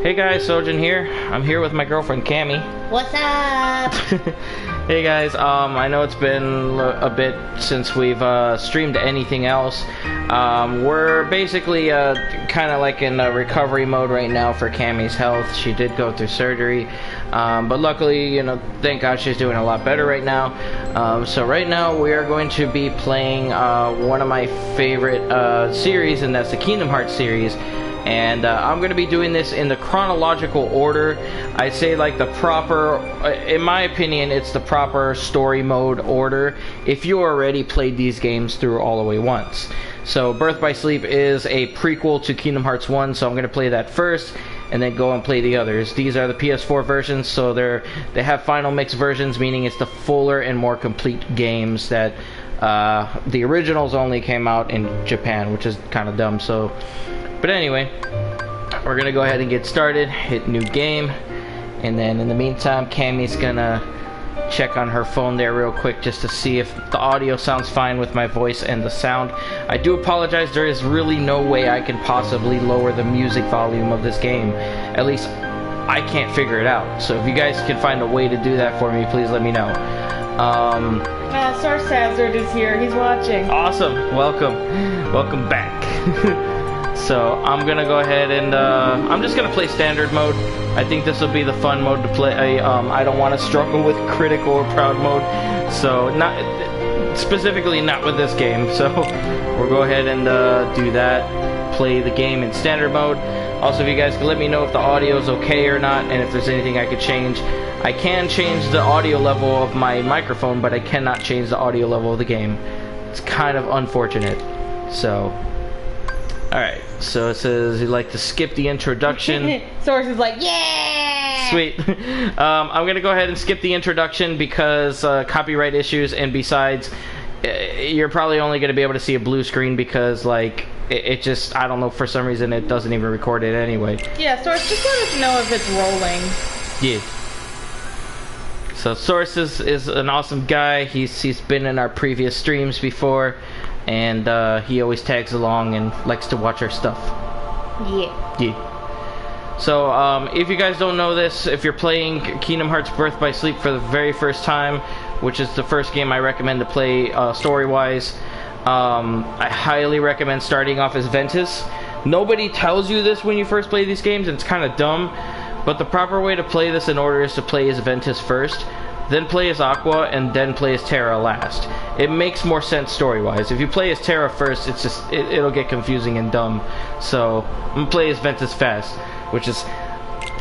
Hey guys, Sojin here. I'm here with my girlfriend Camy. What's up? Hey guys, I know it's been a bit since we've streamed anything else. We're basically kind of like in recovery mode right now for Camy's health. She did go through surgery, but luckily, you know, thank God she's doing a lot better right now. So right now we are going to be playing one of my favorite series, and that's the Kingdom Hearts series. And I'm going to be doing this in the chronological order. I say like the proper, in my opinion, it's the proper story mode order if you already played these games through all the way once. So Birth by Sleep is a prequel to Kingdom Hearts 1, so I'm going to play that first and then go and play the others. These are the PS4 versions, so they have final mix versions, meaning it's the fuller and more complete games that the originals only came out in Japan, which is kind of dumb. So but anyway, we're gonna go ahead and get started, hit new game, and then in the meantime, Camy's gonna check on her phone there real quick just to see if the audio sounds fine with my voice and the sound. I do apologize, there is really no way I can possibly lower the music volume of this game. At least I can't figure it out. So if you guys can find a way to do that for me, please let me know. Source Hazard is here, he's watching. Awesome, welcome back. So I'm gonna go ahead and I'm just gonna play standard mode. I think this will be the fun mode to play. I don't want to struggle with critical or proud mode, so specifically not with this game. So we'll go ahead and do that. Play the game in standard mode. Also, if you guys can let me know if the audio is okay or not, and if there's anything I could change. I can change the audio level of my microphone, but I cannot change the audio level of the game. It's kind of unfortunate. So. Alright, so it says you'd like to skip the introduction. Source is like, yeah! Sweet. I'm going to go ahead and skip the introduction because copyright issues, and besides, you're probably only going to be able to see a blue screen because, like, it just, I don't know, for some reason it doesn't even record it anyway. Yeah, Source, just let us know if it's rolling. Yeah. So Source is an awesome guy. He's been in our previous streams before. And he always tags along and likes to watch our stuff. Yeah. So if you guys don't know this, if you're playing Kingdom Hearts Birth by Sleep for the very first time, which is the first game I recommend to play story-wise, I highly recommend starting off as Ventus. Nobody tells you this when you first play these games, and it's kind of dumb, but the proper way to play this in order is to play as Ventus first, then play as Aqua, and then play as Terra last. It makes more sense story-wise. If you play as Terra first, it's just it'll get confusing and dumb. So I'm gonna play as Ventus fast, which is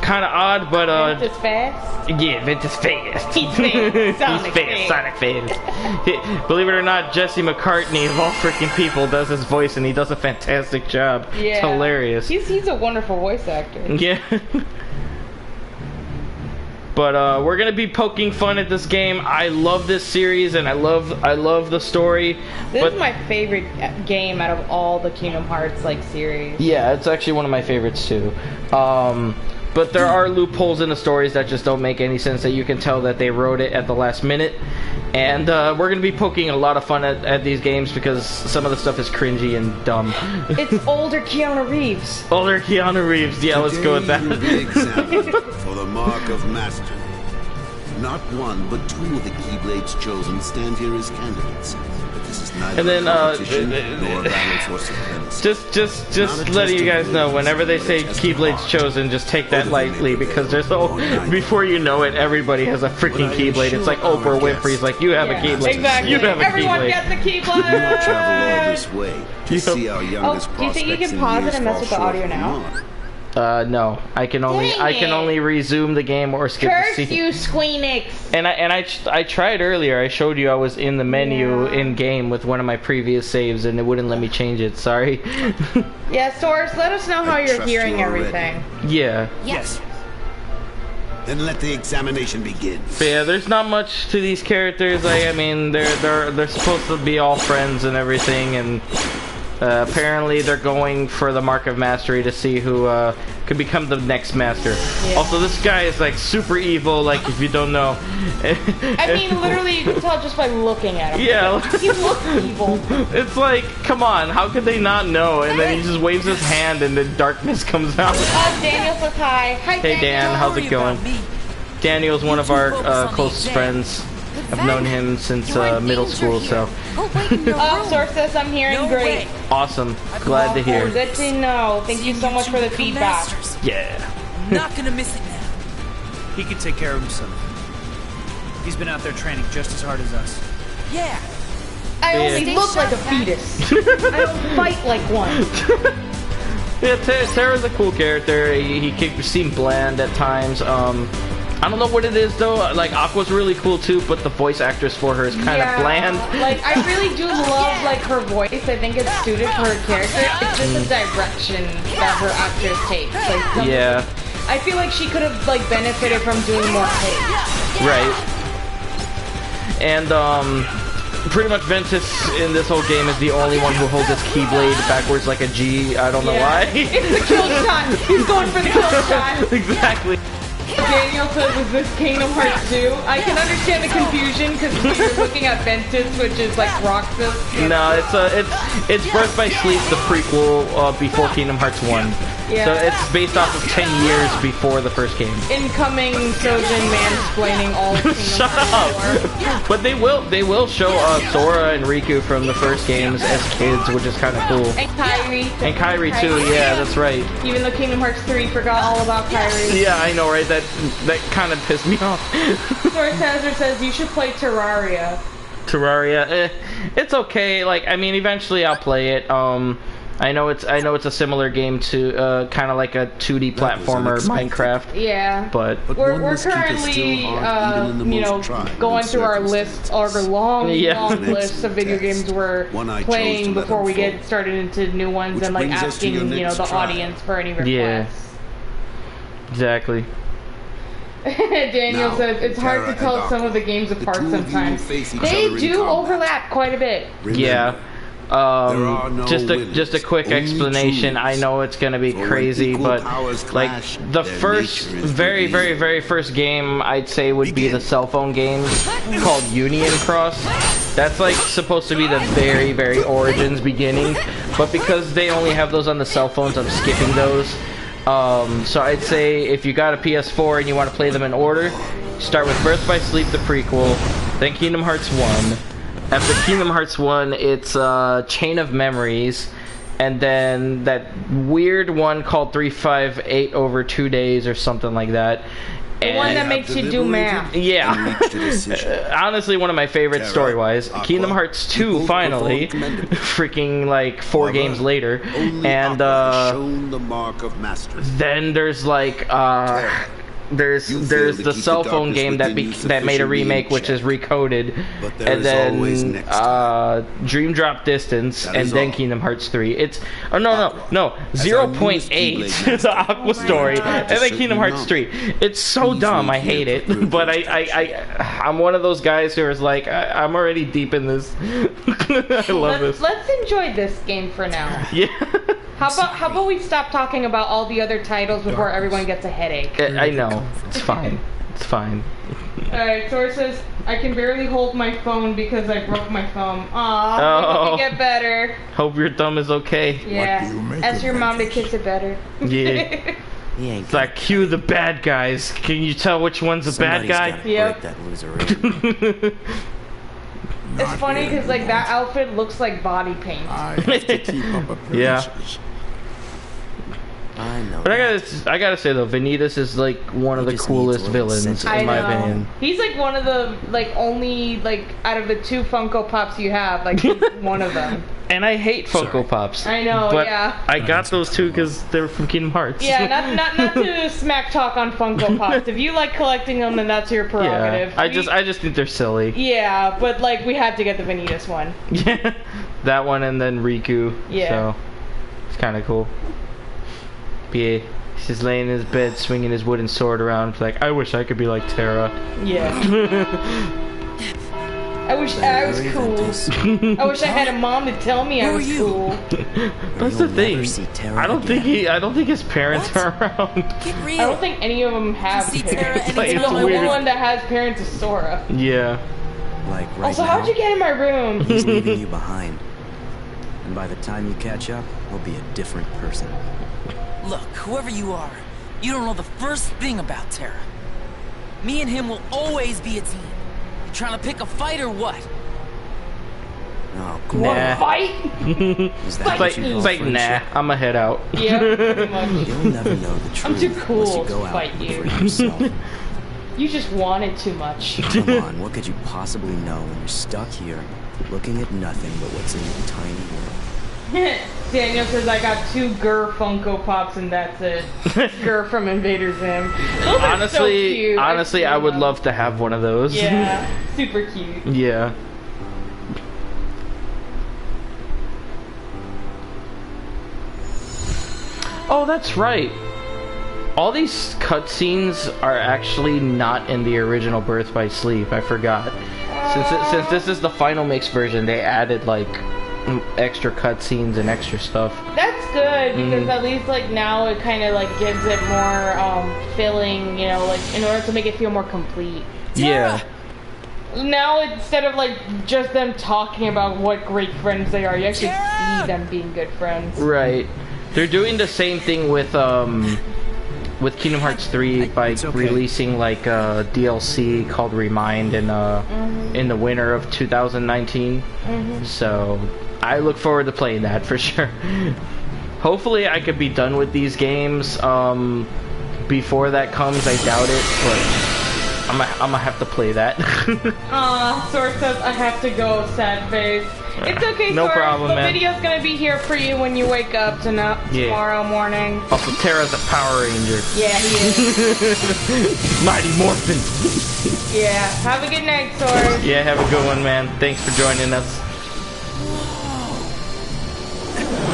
kind of odd, but Ventus fast? Yeah, Ventus fast. He's fast. Sonic He's fast. Sonic fast. Believe it or not, Jesse McCartney of all freaking people does his voice, and he does a fantastic job. Yeah. It's hilarious. He's a wonderful voice actor. Yeah. But we're gonna be poking fun at this game. I love this series, and I love the story. This is my favorite game out of all the Kingdom Hearts series. Yeah, it's actually one of my favorites too. But there are loopholes in the stories that just don't make any sense. That you can tell that they wrote it at the last minute. And we're gonna be poking a lot of fun at these games because some of the stuff is cringy and dumb. It's older Keanu Reeves. Older Keanu Reeves. Yeah, let's go with that. For the mark of mastery. Not one, but two of the Keyblades chosen stand here as candidates. But this is neither and then, competition nor a battle for supremacy. Just letting you guys know, whenever they say Keyblades chosen, just take that lightly because there's before you know it, everybody has a freaking Keyblade. It's like Oprah Winfrey's like, you have a Keyblade. Exactly. You have a Everyone Keyblade. gets the Keyblade. We will travel all this way to see our youngest do you think you can pause it and mess with the audio now? No. I can only resume the game or skip the scene. Curse you, Squeenix! And I tried earlier. I showed you I was in the menu in game with one of my previous saves, and it wouldn't let me change it. Sorry. Yeah, Source, let us know how you're hearing everything. Yeah. Yes. Then let the examination begin. But yeah, there's not much to these characters. I mean, they're supposed to be all friends and everything, and Apparently they're going for the Mark of Mastery to see who could become the next master. Yeah. Also, this guy is like super evil, like if you don't know. I mean, literally, you can tell just by looking at him. Yeah. He looks evil. It's like, come on, how could they not know? And then he just waves his hand and then darkness comes out. Daniel says hi. Hi, Hey Daniel. Dan, how's it going? Daniel's one of our closest friends. I've known him since middle school, so. Source says I'm hearing great. Awesome. Glad to hear. Good to know. Thank you so much for the feedback. Yeah. Not gonna miss it now. He can take care of himself. He's been out there training just as hard as us. Yeah. I only look like a fetus. I don't fight like one. Yeah, Terra's a cool character. He seemed bland at times. I don't know what it is though. Like Aqua's really cool too, but the voice actress for her is kind of bland. Like I really do love like her voice. I think it's suited for her character. It's just the direction that her actress takes. Like Yeah. I feel like she could have like benefited from doing more take. Right. And pretty much Ventus in this whole game is the only one who holds his Keyblade backwards like a G. I don't know why. It's the kill shot. He's going for the kill shot. Exactly. Daniel says, "Was this Kingdom Hearts 2?" I can understand the confusion because you're looking at Ventus, which is like Roxas. No, it's Birth by Sleep, the prequel before Kingdom Hearts 1. Yeah. So it's based off of 10 years before the first game. Incoming Sojin mansplaining all of Kingdom Shut Hearts up! lore. But they will show Sora and Riku from the first games as kids, which is kind of cool. And Kyrie. And Kyrie too, yeah, that's right. Even though Kingdom Hearts 3 forgot all about Kyrie. Yeah, I know, right? That kind of pissed me off. Source Hazard says you should play Terraria. Terraria, it's okay. Like, I mean, eventually I'll play it. I know it's a similar game to kind of like a 2D platformer Minecraft. Yeah. But We're currently you know going through our list, our long list of video games we're playing before we get started into new ones and like asking the audience for any requests. Yeah. Exactly. Daniel says it's hard to tell some of the games apart sometimes. They do overlap quite a bit. Yeah. Just a quick explanation. I know it's gonna be crazy, but like the first, very first game I'd say would be the cell phone game called Union Cross. That's like supposed to be the very origins beginning, but because they only have those on the cell phones, I'm skipping those. So I'd say if you got a PS4 and you want to play them in order, start with Birth by Sleep, the prequel, then Kingdom Hearts 1. After Kingdom Hearts 1, it's Chain of Memories, and then that weird one called 358 over 2 days or something like that. The one that makes you do math. Yeah. Honestly, one of my favorites story-wise. Kingdom Hearts 2, finally. Freaking, like, 4 games later. And, then there's, like, there's the cell phone game that made a remake, which is Recoded, and then Dream Drop Distance, and then Kingdom Hearts 3. It's 0.8 the Aqua story, and then Kingdom Hearts 3. It's so dumb, I hate it, but I'm one of those guys who is like, I'm already deep in this. I love this. Let's enjoy this game for now. Yeah. How about we stop talking about all the other titles before everyone gets a headache? I know. It's fine. It's fine. Alright, Source says, I can barely hold my phone because I broke my thumb. Aw, Oh. get better. Hope your thumb is okay. Yeah, ask your mom to kiss it better. Yeah. It's like, cue the bad guys. Can you tell which one's a bad guy? Yep. That loser. It's funny because like that outfit looks like body paint. I have to keep up appearances. I know. But I gotta say though, Vanitas is like one of the coolest villains in my opinion. He's like one of the only out of the 2 Funko Pops you have, like he's one of them. And I hate Funko Pops. I know, but yeah. I got those too because they're from Kingdom Hearts. Yeah, not to smack talk on Funko Pops. If you like collecting them, then that's your prerogative. Yeah, I just think they're silly. Yeah, but like we had to get the Vanitas one. Yeah, that one and then Riku. Yeah. So it's kind of cool. Yeah, he's just laying in his bed, swinging his wooden sword around. Like, I wish I could be like Terra. Yeah. I wish I was cool. I wish I had a mom to tell me I was cool. That's the thing. I don't think his parents are around. I don't think any of them have parents. Like, The only one that has parents is Sora. Yeah. Like right Also, now, how'd you get in my room? he's leaving you behind. And by the time you catch up, he'll be a different person. Look, whoever you are, you don't know the first thing about Terra. Me and him will always be a team. You trying to pick a fight or what? Oh, come Nah. Fight? Is that what you call It's like, nah, friendship? I'ma head out. Yeah, pretty much. You'll never know the truth I'm too unless cool you go to out fight and you. look for yourself. You just want it too much. Come on, what could you possibly know when you're stuck here, looking at nothing but what's in your tiny world? Daniel says I got 2 Gur Funko Pops and that's it. Gur from Invader Zim. Those are so cute. Honestly, I would love to have one of those. Yeah, super cute. Yeah. Oh, that's right. All these cutscenes are actually not in the original Birth by Sleep. I forgot. Since this is the final mix version, they added like extra cutscenes and extra stuff. That's good because at least like now it kind of like gives it more filling, you know, like in order to make it feel more complete. Yeah. Now instead of like just them talking about what great friends they are, you actually see them being good friends. Right. They're doing the same thing with Kingdom Hearts 3 by releasing like a DLC called Remind in the winter of 2019. So I look forward to playing that for sure. Hopefully I could be done with these games before that comes. I doubt it, but I'm gonna have to play that. Source says I have to go, sad face. It's okay, No Source. problem, the man. video's gonna be here for you when you wake up tomorrow morning. Also, Terra's a Power Ranger. Yeah, he is. Mighty Morphin. Yeah, have a good night, Source. Yeah, have a good one, man. Thanks for joining us.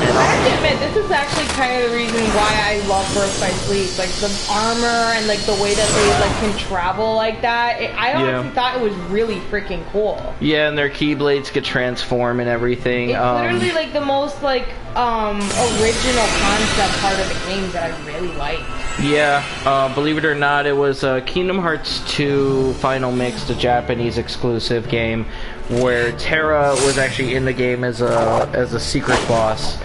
I have to admit, this is actually kind of the reason why I love Birth by Sleep. Like, the armor and, like, the way that they, like, can travel like that. I honestly thought it was really freaking cool. Yeah, and their Keyblades could transform and everything. It's literally, like, the most, like, original concept part of the game that I really like. Yeah, believe it or not, it was Kingdom Hearts 2 Final Mix, the Japanese exclusive game, where Terra was actually in the game as a secret boss,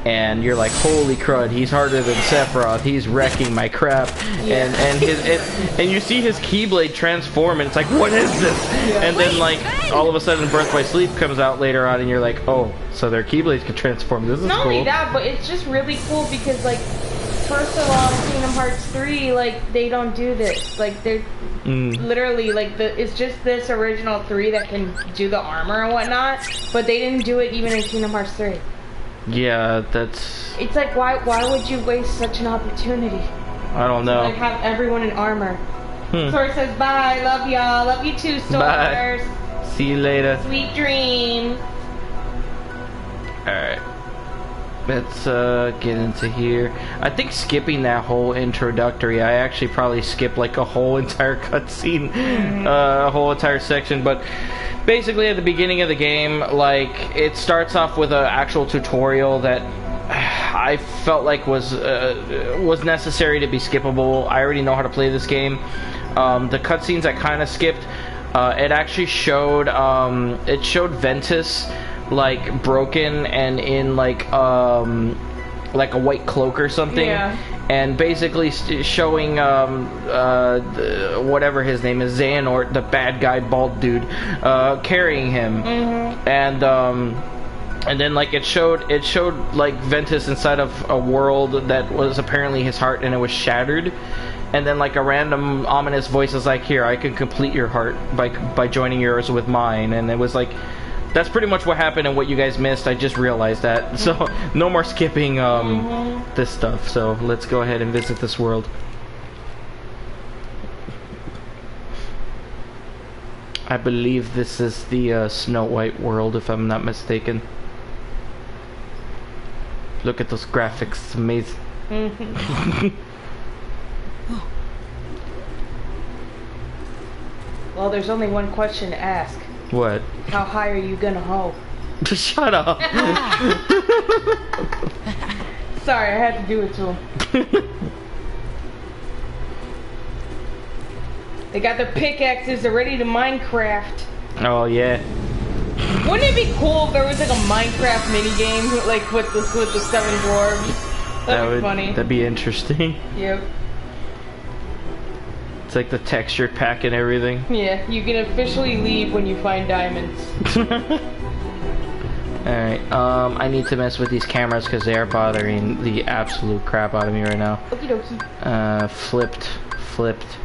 and you're like, holy crud, he's harder than Sephiroth, he's wrecking my crap, and you see his Keyblade transform, and it's like, what is this? And then like all of a sudden, Birth by Sleep comes out later on, and you're like, oh, so their Keyblades can transform. This is Not cool. only that, but it's just really cool because like. First of all, Kingdom Hearts 3, like, they don't do this. Like, they're literally, like, it's just this original 3 that can do the armor and whatnot, but they didn't do it even in Kingdom Hearts 3. Yeah, that's... It's like, why would you waste such an opportunity? I don't know. Like, have everyone in armor. Source says, bye, love y'all, love you too, Source. Bye. See you later. Sweet dreams. Alright. Let's get into here. I think skipping that whole introductory, I actually probably skipped like a whole entire cutscene, a whole entire section, but basically at the beginning of the game, like, it starts off with an actual tutorial that I felt like was necessary to be skippable. I already know how to play this game. The cutscenes I kind of skipped. It actually showed Ventus like broken and in like a white cloak or something, and basically showing whatever his name is, Xehanort, the bad guy bald dude, carrying him, and then like it showed like Ventus inside of a world that was apparently his heart, and it was shattered. And then like a random ominous voice is like, here, I can complete your heart by joining yours with mine. And it was like, that's pretty much what happened and what you guys missed. I just realized that. So no more skipping this stuff. So let's go ahead and visit this world. I believe this is the Snow White world, if I'm not mistaken. Look at those graphics, it's amazing. Well, there's only one question to ask. What? How high are you gonna hoe? Shut up. Sorry, I had to do it to him. They got their pickaxes, they're ready to Minecraft. Oh yeah. Wouldn't it be cool if there was like a Minecraft minigame, like with the 7 dwarves? That'd be funny. That'd be interesting. Yep. It's like the texture pack and everything. Yeah, you can officially leave when you find diamonds. Alright, I need to mess with these cameras because they are bothering the absolute crap out of me right now. Okie dokie. Flipped.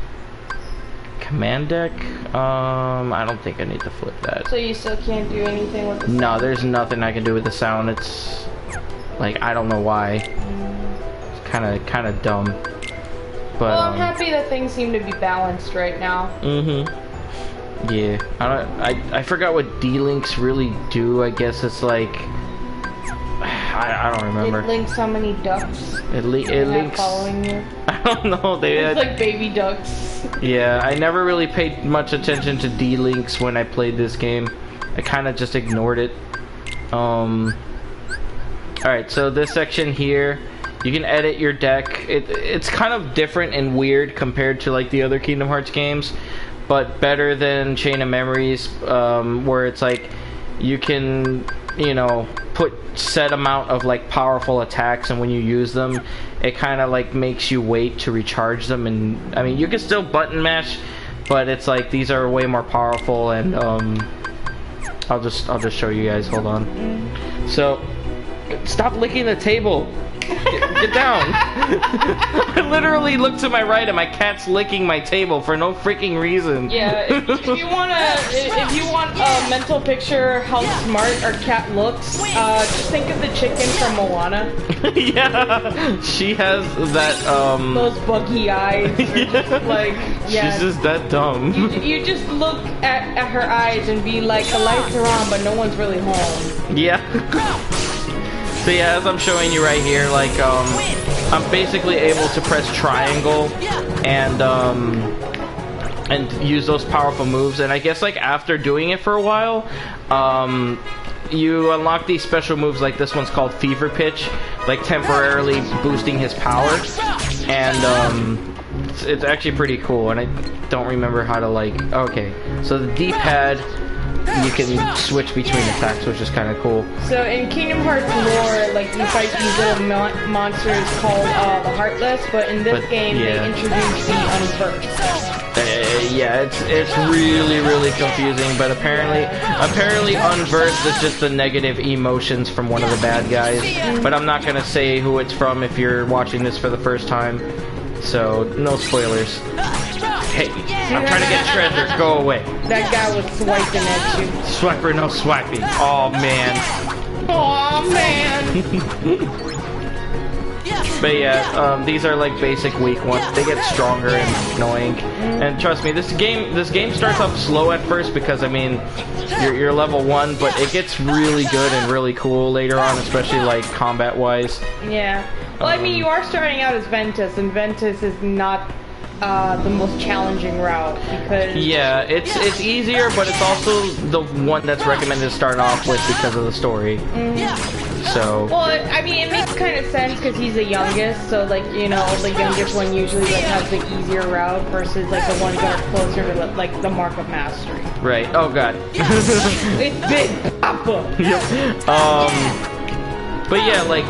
Command deck? I don't think I need to flip that. So you still can't do anything with the sound? No, there's nothing I can do with the sound. It's like, I don't know why. It's kind of dumb. But, well, I'm happy that things seem to be balanced right now. Yeah. I forgot what D-links really do. I guess it's like, I don't remember. It links how many ducks. It links following you. I don't know. It's like baby ducks. Yeah, I never really paid much attention to D-links when I played this game. I kind of just ignored it. Alright, so this section here, you can edit your deck. It's kind of different and weird compared to like the other Kingdom Hearts games, but better than Chain of Memories, where it's like you can, you know, put set amount of like powerful attacks, and when you use them, it kind of like makes you wait to recharge them. And I mean, you can still button mash, but it's like these are way more powerful. And I'll just show you guys. Hold on. So, stop licking the table. Get down. I literally look to my right and my cat's licking my table for no freaking reason. Yeah, if you want a mental picture how smart our cat looks, just think of the chicken from Moana. Yeah, she has that those buggy eyes. Just like, yeah. She's just that dumb. You just look at her eyes and be like, the lights are on, but no one's really home. Yeah. So yeah, as I'm showing you right here, like, I'm basically able to press triangle and use those powerful moves. And I guess like after doing it for a while, you unlock these special moves. Like this one's called Fever Pitch, like temporarily boosting his power. And it's actually pretty cool. And I don't remember how to like. Okay, so the D-pad. You can switch between attacks, which is kind of cool. So in Kingdom Hearts lore, like you fight these little monsters called the Heartless, but in this game they introduce the Unversed. Yeah, it's really confusing, but apparently Unversed is just the negative emotions from one of the bad guys. But I'm not gonna say who it's from if you're watching this for the first time, so no spoilers. Hey, I'm trying to get treasure. Go away. That guy was swiping at you. Swiper, no swiping. Oh man. Oh man. But yeah, these are like basic weak ones. They get stronger and annoying. And trust me, this game starts off slow at first because I mean, you're level 1, but it gets really good and really cool later on, especially like combat wise. Yeah. Well, I mean, you are starting out as Ventus, and Ventus is not the most challenging route because it's easier, but it's also the one that's recommended to start off with because of the story. So well, I mean, it makes kind of sense because he's the youngest, so like, you know, the youngest one usually like has the easier route versus like the ones that are closer to like the mark of mastery. Right. Oh god. It's Big Papa. Yep. But yeah, like,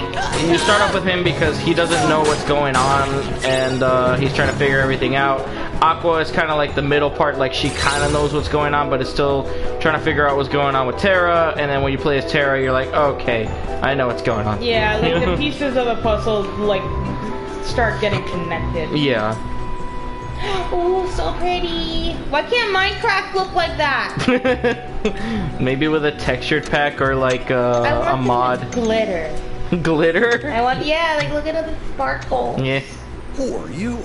you start off with him because he doesn't know what's going on, and he's trying to figure everything out. Aqua is kind of like the middle part, like she kind of knows what's going on, but is still trying to figure out what's going on with Terra, and then when you play as Terra, you're like, okay, I know what's going on. Yeah, like the pieces of the puzzle, like, start getting connected. Yeah. Oh, so pretty. Why can't Minecraft look like that? Maybe with a textured pack or like a mod. Glitter. Glitter? I want, yeah, like look at the sparkle. Yeah. Who are you?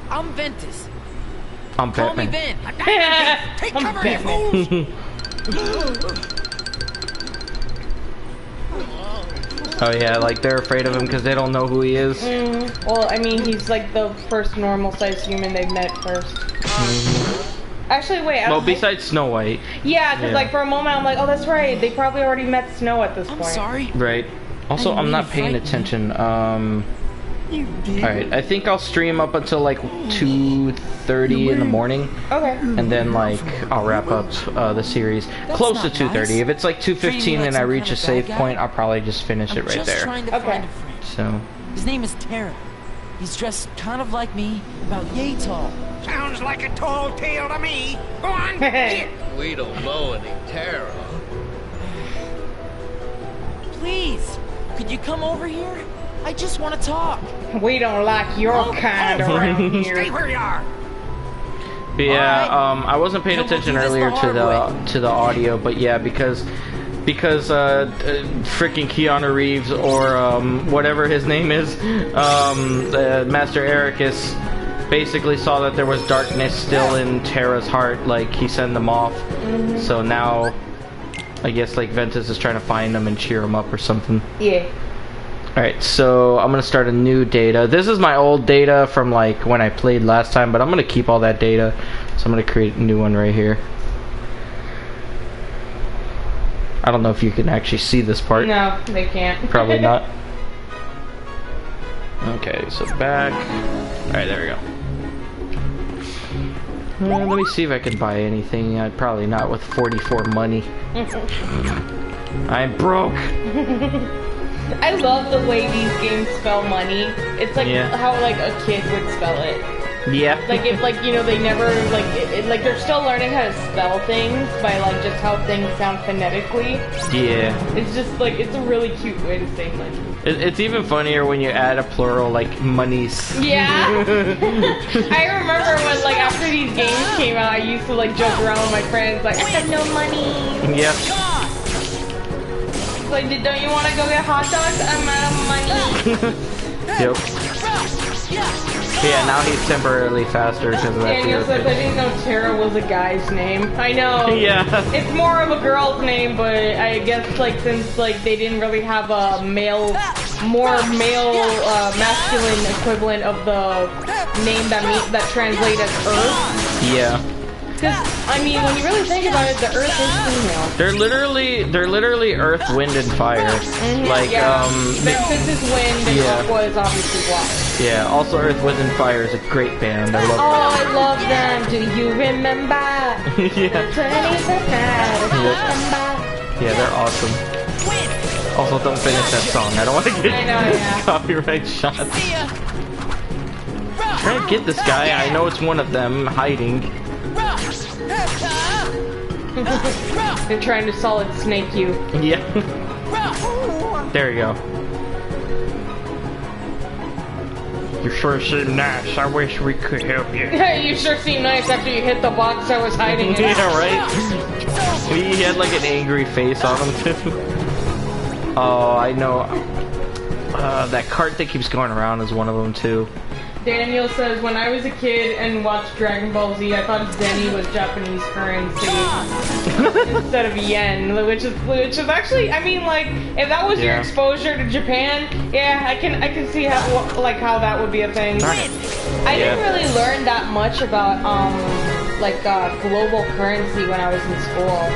I'm Ventus. I'm Call me Batman. Ven. Take cover, you fools! Oh yeah, like they're afraid of him because they don't know who he is. Well, I mean, he's like the first normal-sized human they've met first. Actually, wait. Well, besides Snow White. Yeah, because like for a moment I'm like, oh, that's right. They probably already met Snow at this point. I'm sorry. Right. Also, I'm not paying attention. Alright, I think I'll stream up until like 2:30 in the morning. Okay. And then like I'll wrap up the series close to 2:30. If it's like 2:15 and I reach a save point, I'll probably just finish it right there. Okay. So. His name is Terra. He's dressed kind of like me, about yay tall. Sounds like a tall tale to me. Go on. We don't know any Terra. Please, could you come over here? I just want to talk. We don't like your kind around here. Stay where you are. But yeah, I wasn't paying attention earlier to the audio, but yeah, because freaking Keanu Reeves or whatever his name is, Master Ericus basically saw that there was darkness still in Terra's heart, like he sent them off. So now I guess like Ventus is trying to find them and cheer them up or something. Yeah. Alright, so I'm gonna start a new data. This is my old data from like when I played last time, but I'm gonna keep all that data. So I'm gonna create a new one right here. I don't know if you can actually see this part. No, they can't. Probably not. Okay, so back. Alright, there we go. Let me see if I can buy anything. Probably not with 44 money. I'm broke. I love the way these games spell money. It's like how like a kid would spell it. Yeah. Like if like you know they never like like they're still learning how to spell things by like just how things sound phonetically. Yeah. It's just like it's a really cute way to say money. It's even funnier when you add a plural like monies. Yeah. I remember when like after these games came out, I used to like joke around with my friends like I have no money. Yep. Like, don't you want to go get hot dogs? I'm out of money. Yep. Yeah, now he's temporarily faster because of that. Daniel says, I didn't know Terra was a guy's name. I know. Yeah. It's more of a girl's name, but I guess, like, since, like, they didn't really have a masculine equivalent of the name that translates as Earth. Yeah. Because, I mean, when you really think about it, the Earth is female. They're literally Earth, Wind, and Fire. Like, Ventus is Wind, and Aqua is obviously Water. Yeah, also Earth, Wind, and Fire is a great band. I love them. Oh, I love them. Do you remember? Yeah. Yeah, they're awesome. Also, don't finish that song. I don't want to get copyright shots. Try to get this guy. I know it's one of them hiding. They're trying to solid snake you. Yeah. There you go. You sure seem nice. I wish we could help you. You sure seem nice after you hit the box I was hiding in. Yeah, right? He had like an angry face on him too. Oh, I know. That cart that keeps going around is one of them too. Daniel says, when I was a kid and watched Dragon Ball Z, I thought Zenny was Japanese currency instead of yen, which is actually, I mean, like, if that was your exposure to Japan, yeah, I can see how that would be a thing. I didn't really learn that much about global currency when I was in school.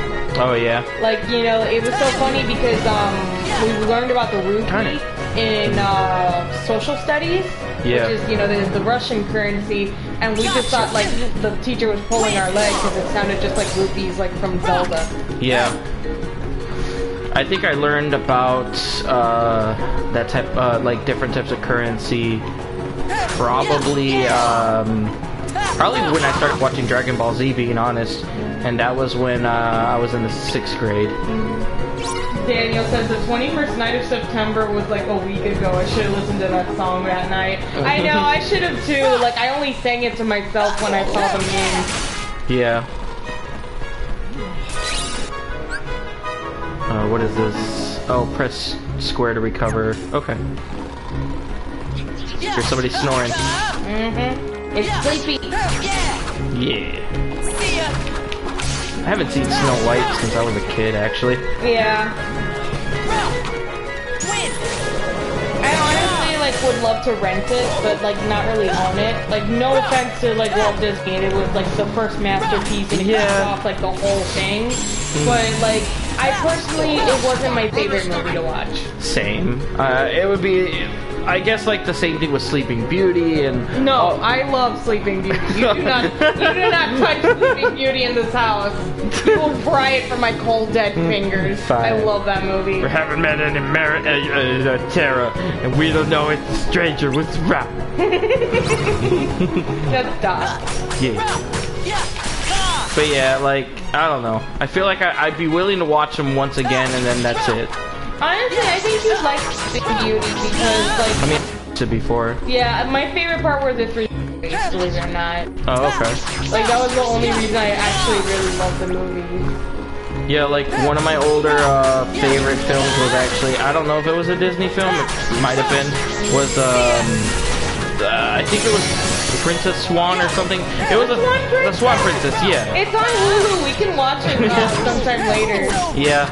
Oh yeah. Like, you know, it was so funny because we learned about the rupee in social studies. Yeah. Which is, you know, the Russian currency, and we just thought, like, the teacher was pulling our leg because it sounded just like rupees, like, from Zelda. Yeah. I think I learned about, that type, like, different types of currency probably when I started watching Dragon Ball Z, being honest, and that was when, I was in the 6th grade. Daniel says the 21st night of September was like a week ago. I should have listened to that song that night. I know, I should have too. Like, I only sang it to myself when I saw the memes. Yeah. What is this? Oh, press square to recover. Okay. Here's somebody snoring. It's sleepy. Yeah. I haven't seen Snow White since I was a kid, actually. Yeah. I honestly, like, would love to rent it, but like not really own it. Like no offense to like Walt Disney, it was like the first masterpiece and it kicked off like the whole thing. But like I personally, it wasn't my favorite movie to watch. Same. It would be, I guess, like the same thing with Sleeping Beauty and. No, I love Sleeping Beauty. You do not touch Sleeping Beauty in this house. You will fry it from my cold dead fingers. Fine. I love that movie. We haven't met any Tara, and we don't know it's a stranger. What's wrong? That's dumb. Yeah. But yeah, like, I don't know. I feel like I'd be willing to watch them once again, and then that's it. Honestly, I think you'd like Sleeping Beauty because, like... I mean, to before. Yeah, my favorite part were the 3 movies, believe it or not. Oh, okay. Like, that was the only reason I actually really loved the movie. Yeah, like, one of my older favorite films was actually, I don't know if it was a Disney film, it might have been, was, I think it was Princess Swan or something. It was the Swan Princess, yeah. It's on Hulu. We can watch it sometime later. Yeah,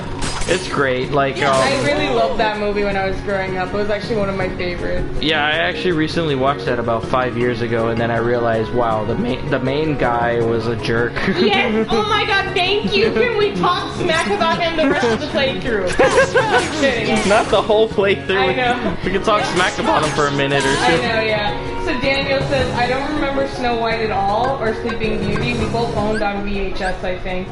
it's great. Like, I really loved that movie when I was growing up. It was actually one of my favorites. Yeah, I actually recently watched that about 5 years ago, and then I realized, wow, the main guy was a jerk. Yes. Oh my God, thank you. Can we talk smack about him the rest of the playthrough? I'm kidding. Not the whole playthrough. I know. We can talk smack about him for a minute or two. I know, yeah. So Daniel says, I don't remember Snow White at all, or Sleeping Beauty. We both owned on VHS, I think.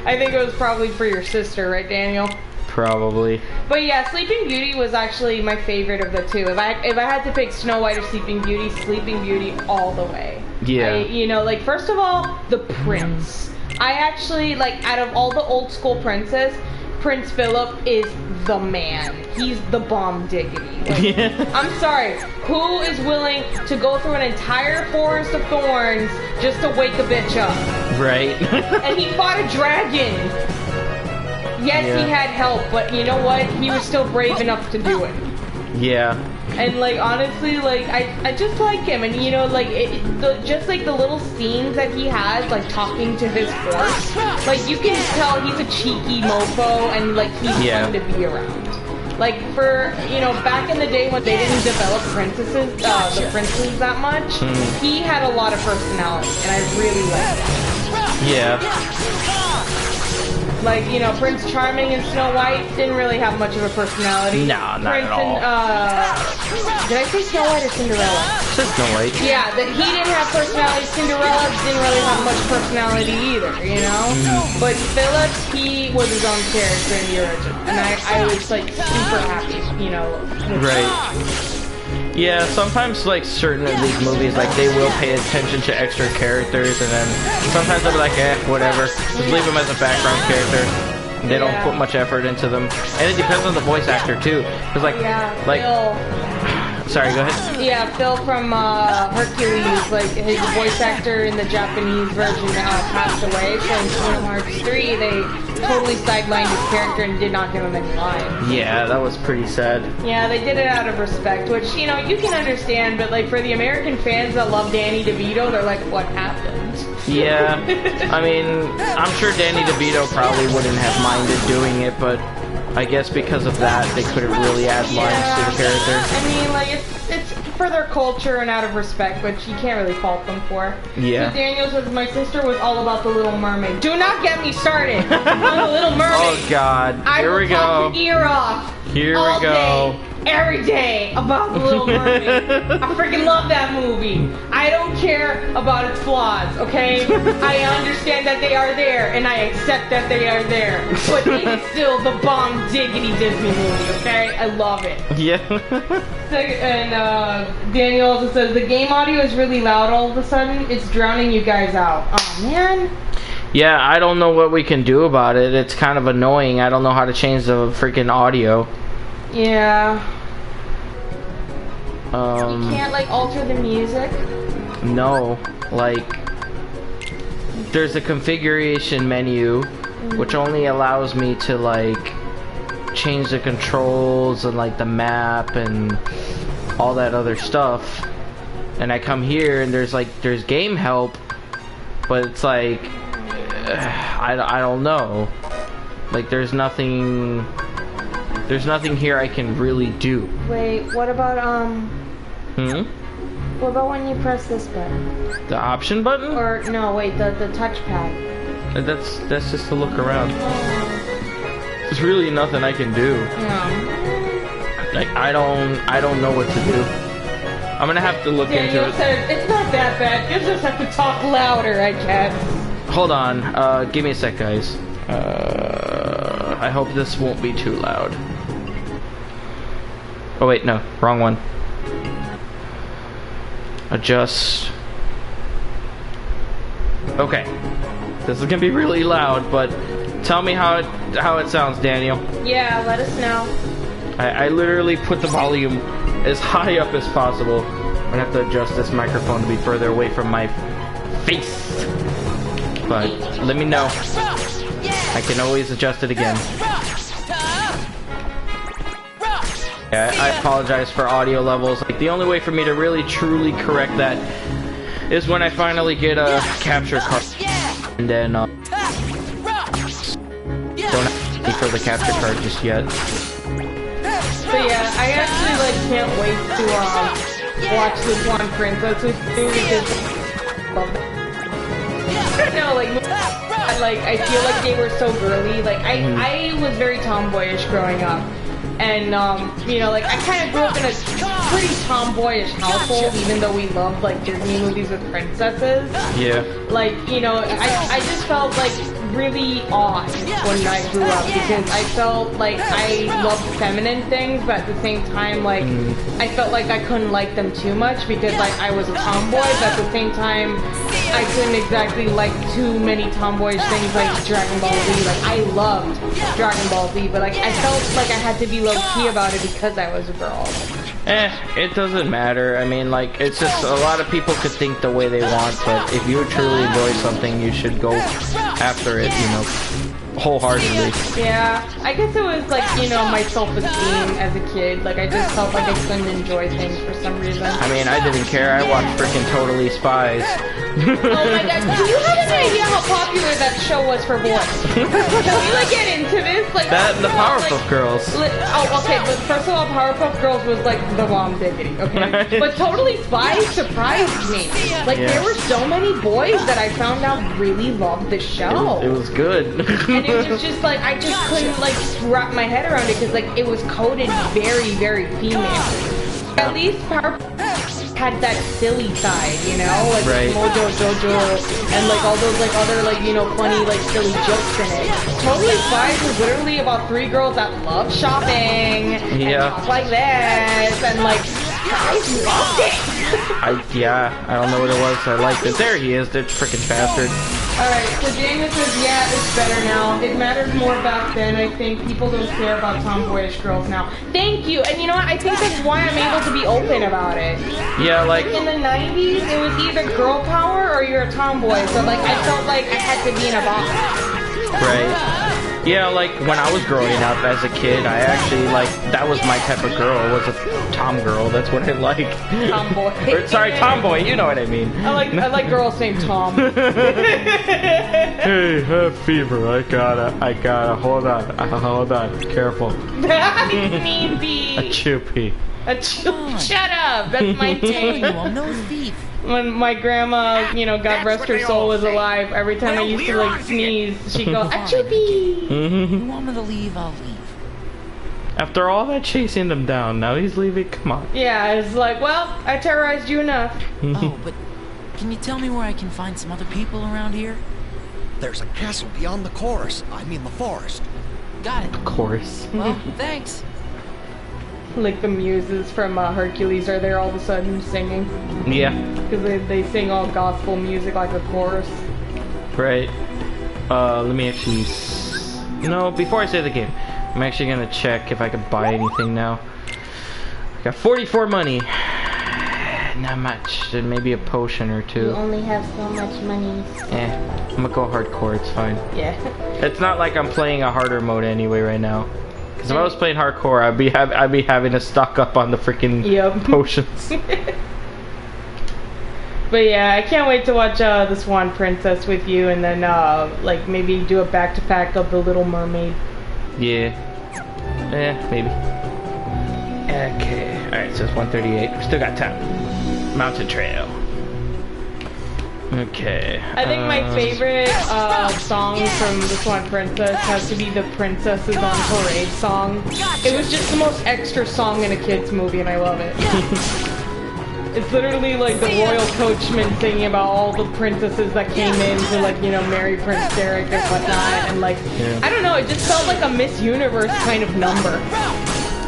I think it was probably for your sister, right, Daniel? Probably. But yeah, Sleeping Beauty was actually my favorite of the two. If I had to pick Snow White or Sleeping Beauty all the way. Yeah. You know, like, first of all, the prince. I actually, like, out of all the old school princes, Prince Philip is the man. He's the bomb diggity. Like, I'm sorry. Who is willing to go through an entire forest of thorns just to wake a bitch up? Right. And he fought a dragon. Yes, he had help, but you know what? He was still brave enough to do it. Yeah. And like honestly, like I just like him, and you know, like just like the little scenes that he has, like talking to his horse, like you can tell he's a cheeky mofo, and like he's fun to be around. Like for back in the day when they didn't develop the princes that much, he had a lot of personality, and I really liked that. Yeah. Like, Prince Charming and Snow White didn't really have much of a personality. No, not at all. Did I say Snow White or Cinderella? It's Snow White. Yeah, he didn't have personality. Cinderella didn't really have much personality either, But Philip, he was his own character in the original. And I was, like, super happy, with Right. Yeah, sometimes, like, certain of these movies, like, they will pay attention to extra characters, and then sometimes they'll be like, whatever, just leave them as a background character. They don't put much effort into them. And it depends on the voice actor, too. Because, like, sorry, go ahead. Yeah, Phil from Hercules, like, his voice actor in the Japanese version passed away, so in Kingdom Hearts 3, they totally sidelined his character and did not give him any lines. Yeah, that was pretty sad. Yeah, they did it out of respect, which, you can understand, but, like, for the American fans that love Danny DeVito, they're like, what happened? Yeah, I mean, I'm sure Danny DeVito probably wouldn't have minded doing it, but I guess because of that, they couldn't really add lines to the character. I mean, like, it's for their culture and out of respect, which you can't really fault them for. Yeah. So Daniel says, my sister was all about the Little Mermaid. Do not get me started on the Little Mermaid. Oh, God. Here we go. I will talk your ear off. Here we go. Day, every day about the Little Mermaid. I freaking love that movie. I don't care about its flaws, okay? I understand that they are there, and I accept that they are there. But it is still the bomb diggity Disney movie, okay? I love it. Yeah. And Daniel also says, the game audio is really loud all of a sudden. It's drowning you guys out. Oh, man. Yeah, I don't know what we can do about it. It's kind of annoying. I don't know how to change the freaking audio. Yeah. You can't, like, alter the music? No. Like, there's a configuration menu, which only allows me to, like, change the controls and, like, the map and all that other stuff. And I come here and there's game help, but it's like, I don't know. Like, there's nothing here I can really do. Wait, what about, Hmm? What about when you press this button? The option button? Or, no, wait, the touchpad. That's just to look around. There's really nothing I can do. No. Like, I don't know what to do. I'm gonna have to look into it. Said, it's not that bad. You just have to talk louder, I guess. Hold on. Give me a sec, guys. I hope this won't be too loud. Oh wait, no, wrong one. Adjust. Okay. This is gonna be really loud, but tell me how it sounds, Daniel. Yeah, let us know. I literally put the volume as high up as possible. I'm gonna have to adjust this microphone to be further away from my face. But let me know. I can always adjust it again. Yeah, I apologize for audio levels. Like, the only way for me to really truly correct that is when I finally get a capture card. And then don't have for the capture card just yet. But yeah, I actually like can't wait to watch this one Princess with you because no, like I feel like they were so girly. Like I was very tomboyish growing up. And, you know, like, I kind of grew up in a pretty tomboyish household, even though we loved, like, Disney movies with princesses. Yeah. Like, you know, I just felt, like, really odd when I grew up, because I felt like I loved feminine things, but at the same time, like, I felt like I couldn't like them too much, because, like, I was a tomboy, but at the same time, I couldn't exactly like too many tomboyish things like Dragon Ball Z. Like, I loved Dragon Ball Z, but like I felt like I had to be low-key about it because I was a girl. It doesn't matter. I mean, like, it's just a lot of people could think the way they want, but if you truly enjoy something, you should go after it, you know, wholeheartedly. Yeah, I guess it was like, you know, my self-esteem as a kid. Like, I just felt like I couldn't enjoy things for some reason. I mean, I didn't care. I watched freaking Totally Spies. Oh my god, do you have an idea how popular that show was for boys? Can we, like, get into this? Like, that and the Powerpuff Girls. Oh, okay, but first of all, Powerpuff Girls was, like, the bomb diggity, okay? But Totally Spies surprised me. Like, there were so many boys that I found out really loved the show. It was good. And it was just, like, I just couldn't, like, wrap my head around it, because, like, it was coded very, very female. At least Powerpuff had that silly side, you know, like Mojo Jojo and like all those like other like, you know, funny like silly jokes in it. Totally Spies was literally about 3 girls that love shopping and stuff like this, and like I loved it. I don't know what it was. I liked it. There he is, that freaking bastard. Alright, so Daniel says, yeah, it's better now. It mattered more back then. I think people don't care about tomboyish girls now. Thank you. And you know what? I think that's why I'm able to be open about it. Yeah, like in the 90s, it was either girl power or you're a tomboy. So like, I felt like I had to be in a box. Right. Yeah, like when I was growing up as a kid, I actually like that was my type of girl. Was a tom girl. That's what I liked. Tomboy. Or, sorry, tomboy. You know what I mean. I like girls named Tom. Hey, have fever. I gotta. Hold on. Careful. Mean bee. A choopy. Shut up. That's my thing. I'm no thief. When my grandma, you know, God rest her soul, was alive, every time I used to like sneeze, she'd go, "Achoopi!" You want me to leave? I'll leave. After all that chasing them down, now he's leaving. Come on. Yeah, it's like, well, I terrorized you enough. Oh, but can you tell me where I can find some other people around here? There's a castle beyond the chorus. I mean the forest. Got it. The chorus. Well, thanks. Like the muses from Hercules are there all of a sudden singing. Yeah. Because they sing all gospel music like a chorus. Right. Let me actually... No, before I say the game, I'm actually gonna check if I can buy anything now. I got 44 money. Not much. Then maybe a potion or two. You only have so much money. I'm gonna go hardcore, it's fine. Yeah. It's not like I'm playing a harder mode anyway right now. Because if I was playing hardcore, I'd be having to stock up on the freaking potions. But yeah, I can't wait to watch the Swan Princess with you, and then like maybe do a back-to-back of the Little Mermaid. Yeah. Maybe. Okay. Alright, so it's 1:38. We still got time. Mountain Trail. Okay. I think my favorite song from The Swan Princess has to be the Princesses on Parade song. It was just the most extra song in a kid's movie, and I love it. It's literally like the royal coachman singing about all the princesses that came in to, like, you know, marry Prince Derek and whatnot, and like, I don't know, it just felt like a Miss Universe kind of number.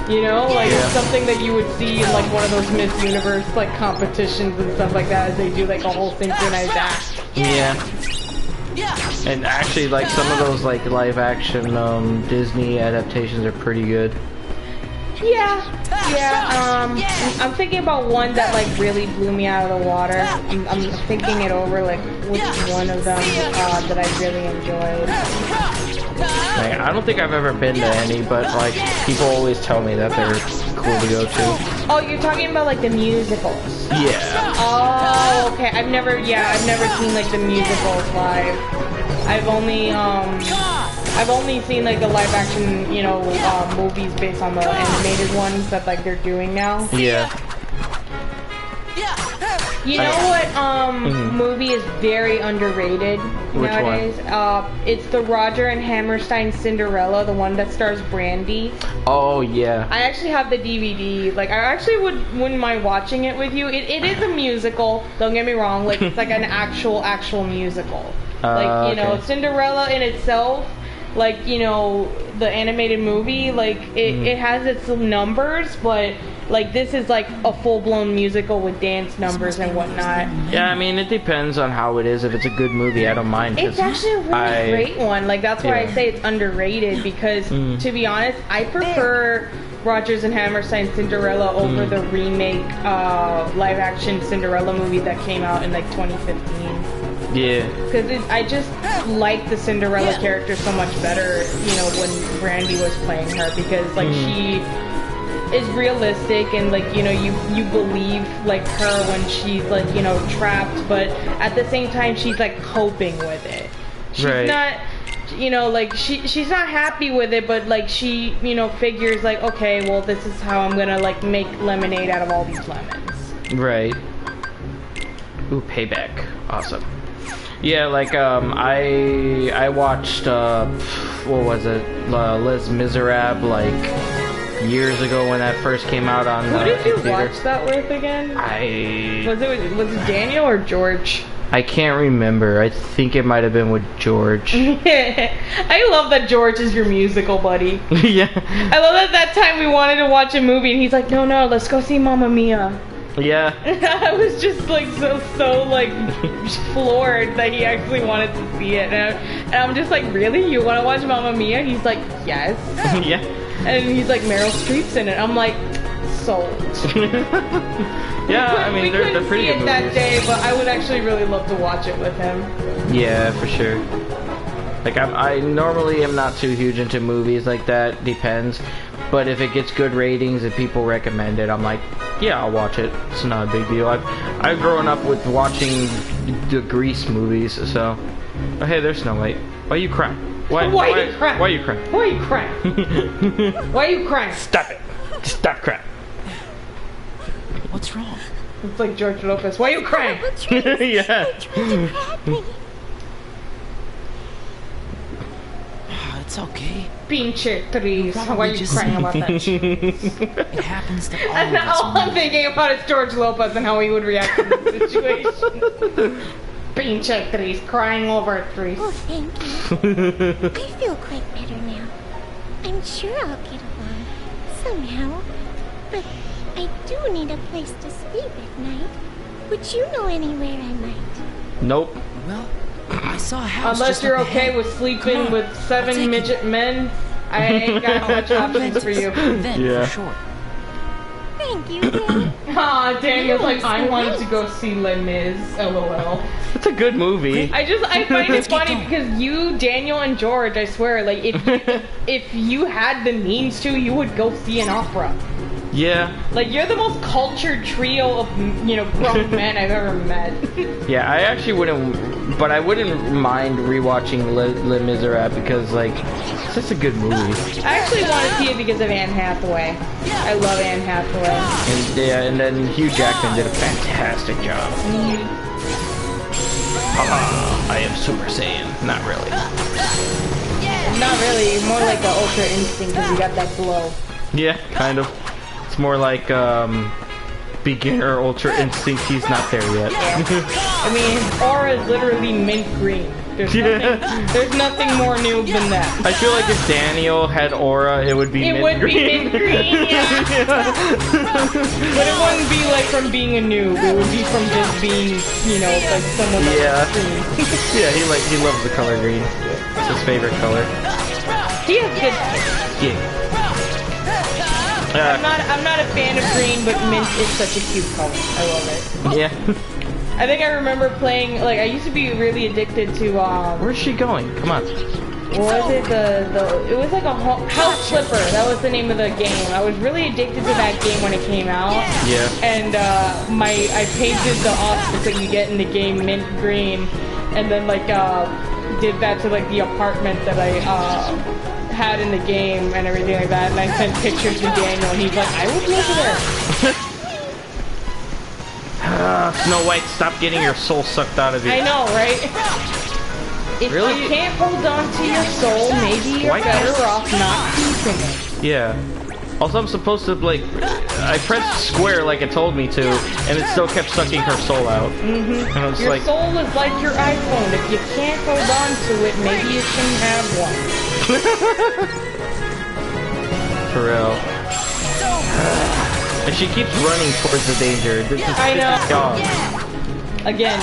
You know, like something that you would see in like one of those Miss Universe like competitions and stuff like that, as they do like a whole synchronized act. Yeah. And actually, like some of those like live action Disney adaptations are pretty good. Yeah. I'm thinking about one that like really blew me out of the water. I'm thinking it over, like which one of them that I really enjoyed. Like, I don't think I've ever been to any, but like people always tell me that they're cool to go to. Oh, you're talking about like the musicals? Yeah. Oh, okay. I've never seen like the musicals live. I've only seen like the live action, you know, movies based on the animated ones that like they're doing now. Yeah. You know what movie is very underrated nowadays? It's the Roger and Hammerstein Cinderella, the one that stars Brandy. Oh yeah. I actually have the DVD. Like, I actually wouldn't mind watching it with you. It is a musical. Don't get me wrong. Like, it's like an actual musical. Like, you know, Cinderella in itself, like, you know, the animated movie, like it has its numbers, but like this is like a full-blown musical with dance numbers and whatnot. Yeah, I mean, it depends on how it is. If it's a good movie, I don't mind. It's actually a really great one. Like, that's why I say it's underrated, because to be honest, I prefer Rodgers and Hammerstein Cinderella over the remake live action Cinderella movie that came out in like 2015. Yeah. Because I just like the Cinderella character so much better, you know, when Brandy was playing her, because like she is realistic, and like, you know, you believe like her when she's like, you know, trapped, but at the same time she's like coping with it. She's not, you know, like she's not happy with it, but like she, you know, figures like, okay, well, this is how I'm gonna like make lemonade out of all these lemons. Right. Ooh, Payback. Awesome. Yeah, like I watched what was it, Les Miserables, like years ago when that first came out on. Who did you watch that with again? Was it Daniel or George? I can't remember. I think it might have been with George. I love that George is your musical buddy. Yeah. I love that time we wanted to watch a movie and he's like, no, let's go see Mamma Mia. Yeah. I was just like so like floored that he actually wanted to see it, and I'm just like, really? You want to watch Mamma Mia? He's like, yes. Yeah. And he's like, Meryl Streep's in it. I'm like, sold. Yeah, I mean, they're pretty good movies. That day, but I would actually really love to watch it with him. Yeah, for sure. Like, I normally am not too huge into movies like that. Depends. But if it gets good ratings and people recommend it, I'm like, yeah, I'll watch it. It's not a big deal. I've grown up with watching the Grease movies, so. Oh, hey, there's Snow White. Why are you crying? Why are you crying? Why are you crying? Why are you crying? Why are you crying? Stop it. Just stop crying. What's wrong? It's like George Lopez. Why are you crying? Yeah. It's okay. Pinche trees. Why are you crying about that shit? It happens to all And of us. all I'm thinking about is George Lopez and how he would react to the situation. Pinche trees, crying over trees. Oh, thank you. I feel quite better now. I'm sure I'll get along somehow. But I do need a place to sleep at night. Would you know anywhere I might? Nope. Well, I saw a house. Unless just you're up okay ahead. with sleeping with 7 midget men, I ain't got much options for you. Then, Yeah. for sure. Thank you, Dad. Aw, Daniel's like, I wanted to go see Les Mis, LOL. It's a good movie. I find it funny because you, Daniel, and George, I swear, like, if you had the means to, you would go see an opera. Yeah. Like, you're the most cultured trio of, you know, grown men I've ever met. Yeah, I actually wouldn't, but I wouldn't mind rewatching Les Miserables because, like, it's just a good movie. I actually want to see it because of Anne Hathaway. I love Anne Hathaway. And yeah, and then Hugh Jackman did a fantastic job. I am Super Saiyan. Not really. Not really. More like the Ultra Instinct because you got that glow. Yeah, kind of. It's more like beginner Ultra Instinct. He's not there yet. I mean, his aura is literally mint green. There's nothing more new than that. I feel like if Daniel had aura, it would be mint green. It would be mint green, yeah. But it wouldn't be like from being a noob. It would be from just being, you know, like someone that's green. Yeah, he loves the color green. It's his favorite color. He has good. Yeah. I'm not a fan of green, but mint is such a cute color. I love it. Yeah. I think I remember playing, like, I used to be really addicted to, Where's she going? Come on. What was it? It was like a House Flipper. That was the name of the game. I was really addicted to that game when it came out. Yeah. And, I painted the office that you get in the game mint green. And then, like, did that to, like, the apartment that I, had in the game and everything like that, and I sent pictures to Daniel, and he's like, I would live there. Snow White, stop getting your soul sucked out of you. I know, right? If really? you can't hold on to your soul, maybe you're better off not keeping it. Yeah. Also, I'm supposed to, like, I pressed square like it told me to, and it still kept sucking her soul out. Mm-hmm. And I was your like, soul is like your iPhone. If you can't hold on to it, maybe you shouldn't have one. For real. And she keeps running towards the danger. This is I know. God. Again,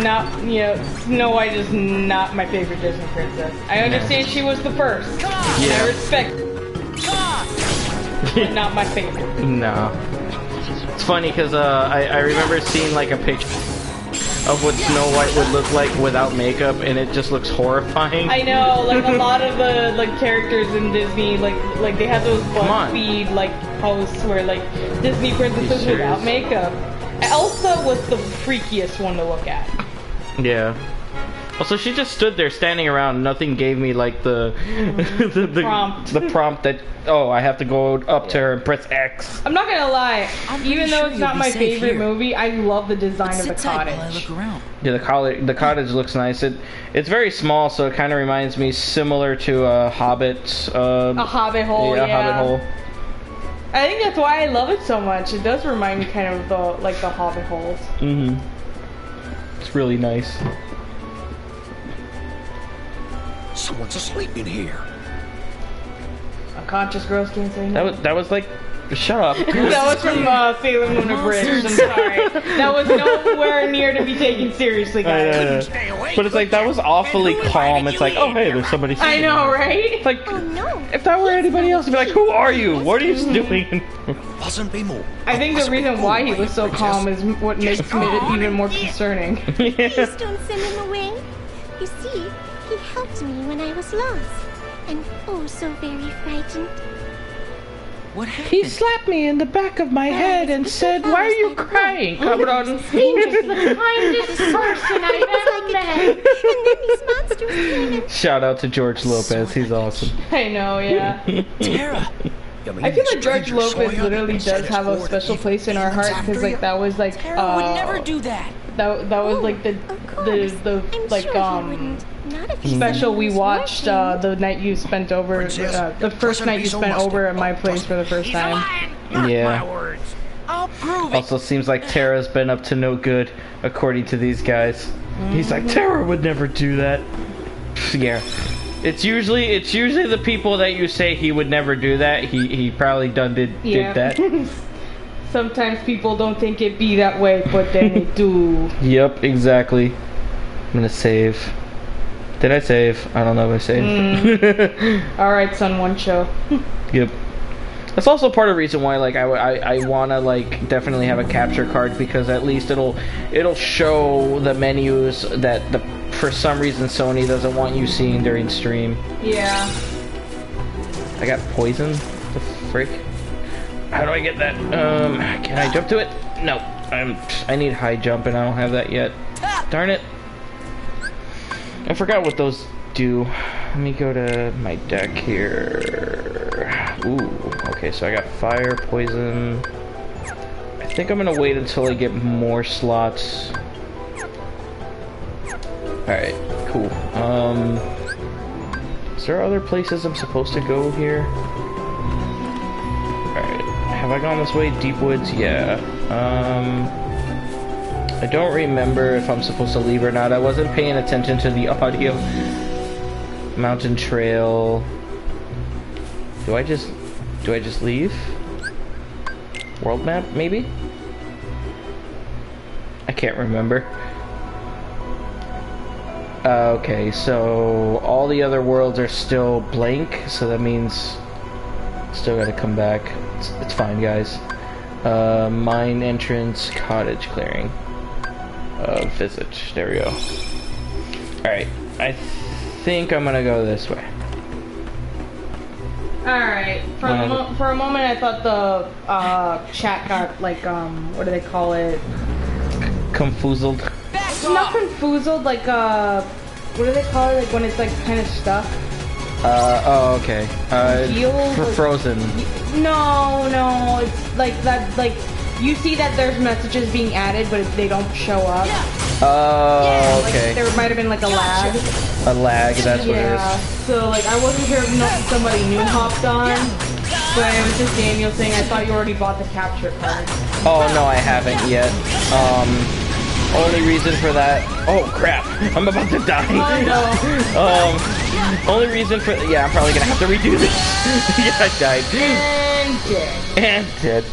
not, you know, Snow White is not my favorite Disney princess. I understand she was the first. Yeah. I respect but not my favorite. No. It's funny because I remember seeing like a picture of what Snow White would look like without makeup, and it just looks horrifying. I know, like a lot of the like characters in Disney, like they have those BuzzFeed like posts where like Disney princesses without makeup. Elsa was the freakiest one to look at. Yeah. Also, she just stood there standing around. Nothing gave me like the the prompt that I have to go up to her and press X. I'm not gonna lie, even though it's not my favorite movie, I love the design of the cottage. I look around. Yeah, the cottage looks nice. It's very small, so it kind of reminds me similar to a Hobbit. A Hobbit hole. Yeah, Hobbit hole. I think that's why I love it so much. It does remind me kind of the Hobbit holes. Mhm. It's really nice. Someone's asleep in here. Unconscious girls can't say no. That was like, shut up. That was from Sailor Moon Abridged. I'm sorry. That was nowhere near to be taken seriously, guys. But it's like that was awfully calm. It's like, oh hey, there's somebody. I know, right? It's like, oh no. If that were anybody else, it'd be like, who are you? What are you doing? Mustn't be more. I think the reason why he was so calm is what makes it even more concerning. Please don't send him away. You see, he helped me when I was lost, and oh so very frightened. What happened? He slapped me in the back of my head and said, why are you crying, Cabron? He was the kindest person I've ever met. And then these monsters came and... Shout out to George Lopez, he's awesome. I know, yeah. Tara! I feel like George Lopez literally does have a special place in our heart, because like that was like Tara would never do that. That was like the like special we watched the night you spent over the first night you spent over at my place for the first time. Yeah. I'll prove it. Also seems like Tara's been up to no good, according to these guys. He's like, Tara would never do that. Yeah. It's usually the people that you say he would never do that. He probably did that. Sometimes people don't think it be that way, but then it do. Yep, exactly. I'm gonna save. Did I save? I don't know if I saved. Alright, son, one show. Yep. That's also part of the reason why like I wanna like definitely have a capture card, because at least it'll show the menus that for some reason Sony doesn't want you seeing during stream. Yeah. I got poisoned? The frick? How do I get that? Can I jump to it? No. I need high jump and I don't have that yet. Darn it. I forgot what those do. Let me go to my deck here. Ooh, okay, so I got fire, poison. I think I'm gonna wait until I get more slots. Alright, cool. Is there other places I'm supposed to go here? Alright, have I gone this way? Deep Woods? Yeah. I don't remember if I'm supposed to leave or not. I wasn't paying attention to the audio. Mountain Trail. Do I just leave? World map, maybe? I can't remember. Okay, so all the other worlds are still blank, so that means still gotta come back. It's fine, guys. Mine entrance, cottage clearing. Visit. There we go. Alright, I think I'm gonna go this way. Alright, for a moment I thought the chat got like, what do they call it? Confuzzled. Not confuzzled, like, what do they call it? Like when it's like kind of stuck? Oh, okay. Frozen. No, it's like that, like, you see that there's messages being added, but they don't show up. Oh, like, okay. There might have been like a lag. A lag, that's what it is. So, like, I wasn't sure if somebody new hopped on, but it was just Daniel saying, I thought you already bought the capture card. Oh, no, I haven't yet. Only reason for that... Oh, crap. I'm about to die. Oh, no. Only reason for... Yeah, I'm probably gonna have to redo this. Yeah, I died. And dead.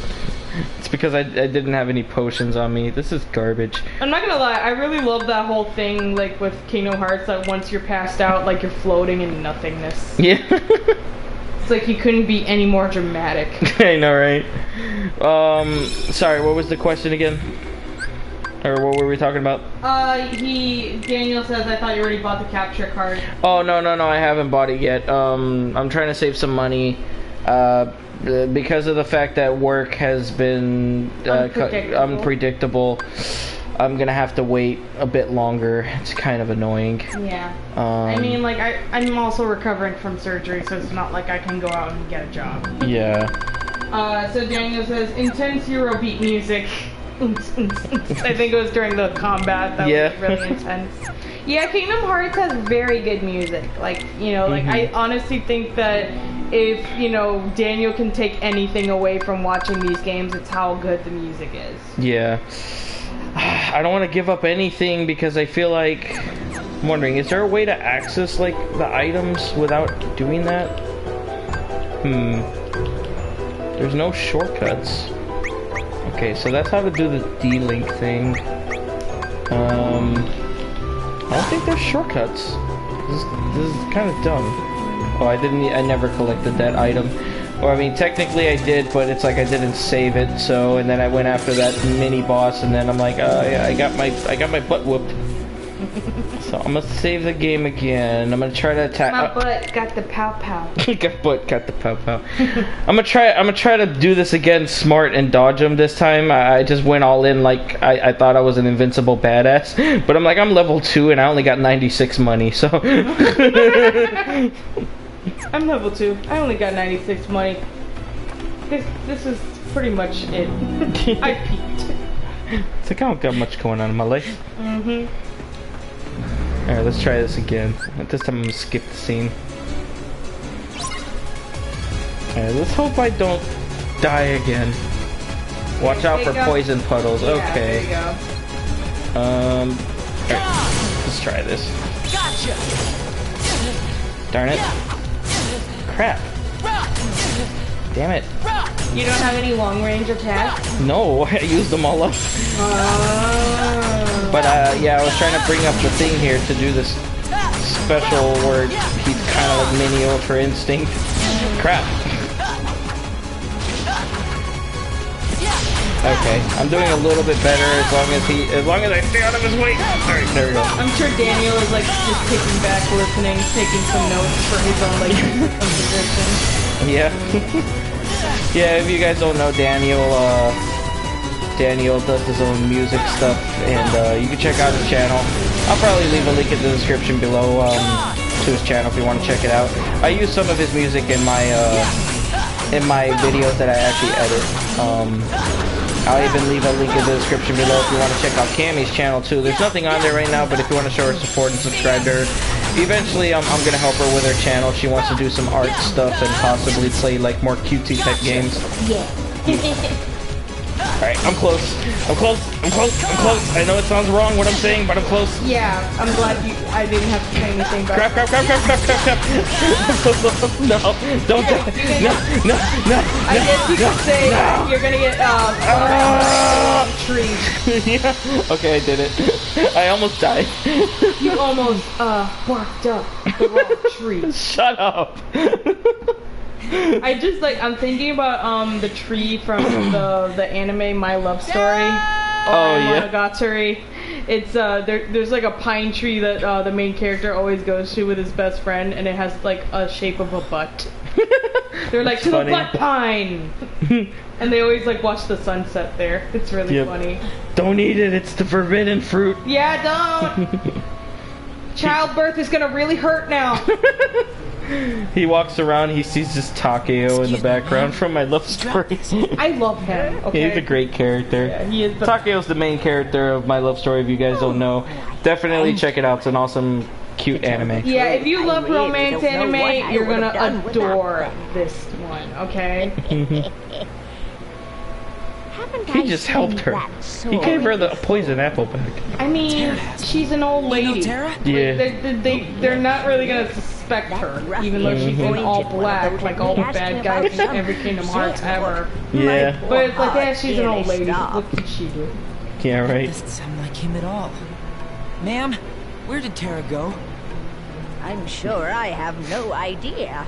It's because I didn't have any potions on me. This is garbage. I'm not gonna lie, I really love that whole thing, like, with Kingdom Hearts, that once you're passed out, like, you're floating in nothingness. Yeah. It's like you couldn't be any more dramatic. I know, right? Sorry, what was the question again? Or what were we talking about? Daniel says, I thought you already bought the capture card. Oh, no, I haven't bought it yet. I'm trying to save some money. Because of the fact that work has been unpredictable, I'm gonna have to wait a bit longer. It's kind of annoying. Yeah. I mean, like, I'm also recovering from surgery, so it's not like I can go out and get a job. Yeah. So Daniel says, intense Eurobeat music. I think it was during the combat that was really intense. Yeah, Kingdom Hearts has very good music. Like, you know, like, I honestly think that if, you know, Daniel can take anything away from watching these games, it's how good the music is. Yeah. I don't want to give up anything because I feel like... I'm wondering, is there a way to access, like, the items without doing that? There's no shortcuts. Okay, so that's how to do the D-Link thing. I don't think there's shortcuts. This is kind of dumb. Oh, I never collected that item. Or, I mean, technically I did, but it's like I didn't save it, so, and then I went after that mini-boss, and then I'm like, oh, yeah, I got my butt whooped. So I'm gonna save the game again. I'm gonna try to attack. My butt got the pow-pow. got the pow-pow. I'm gonna try to do this again smart and dodge them this time. I just went all in like I thought I was an invincible badass. But I'm like, I'm level 2 and I only got 96 money, so... I'm level 2. I only got 96 money. This is pretty much it. I peaked. It's like I don't got much going on in my life. Alright, let's try this again. This time I'm gonna skip the scene. Alright, let's hope I don't die again. Watch out for poison puddles. Okay. There you go. Alright, let's try this. Gotcha. Darn it. Crap. Damn it. You don't have any long range attacks? No, I used them all up. But yeah, I was trying to bring up the thing here to do this special where he's kind of like mini Ultra Instinct. Crap. Okay, I'm doing a little bit better as long as I stay out of his way. Alright, there we go. I'm sure Daniel is like just kicking back, listening, taking some notes for his own like composition. Yeah. Yeah, if you guys don't know, Daniel does his own music stuff, and you can check out his channel. I'll probably leave a link in the description below to his channel if you want to check it out. I use some of his music in my videos that I actually edit. I'll even leave a link in the description below if you want to check out Camy's channel too. There's nothing on there right now, but if you want to show her support and subscribe to her, eventually I'm gonna help her with her channel. She wants to do some art stuff and possibly play like more cutesy type games. Yeah. Alright, I'm close. I'm close. I'm close. I'm close. I know it sounds wrong what I'm saying, but I'm close. Yeah, I'm glad I didn't have to say anything about crap. No, don't do it. No. I guess you could say you're gonna get tree. Yeah. Okay, I did it. I almost died. You almost barked up the wrong tree. Shut up. I just I'm thinking about the tree from the anime My Love Story. Monogatari. It's there's like a pine tree that the main character always goes to with his best friend, and it has like a shape of a butt. They're like, to the butt pine, and they always like watch the sunset there. It's really funny. Don't eat it. It's the forbidden fruit. Yeah, don't. Childbirth is gonna really hurt now. He walks around, he sees this Takeo in the background from My Love Story. I love him. Okay? He's a great character. Yeah, he is. Takeo's the main character of My Love Story, if you guys don't know. Definitely check it out. It's an awesome, cute anime. Yeah, if you love romance anime, you're gonna adore this one, okay? He just helped her. He gave her the poison apple back. I mean, she's an old lady. Yeah. They're not really gonna suspect her, even though she's in all black, like all the bad guys in every Kingdom Hearts ever. Yeah. But it's like, yeah, she's an old lady. What can she do? Yeah, right. Doesn't sound like him at all. Ma'am, where did Tara go? I'm sure I have no idea.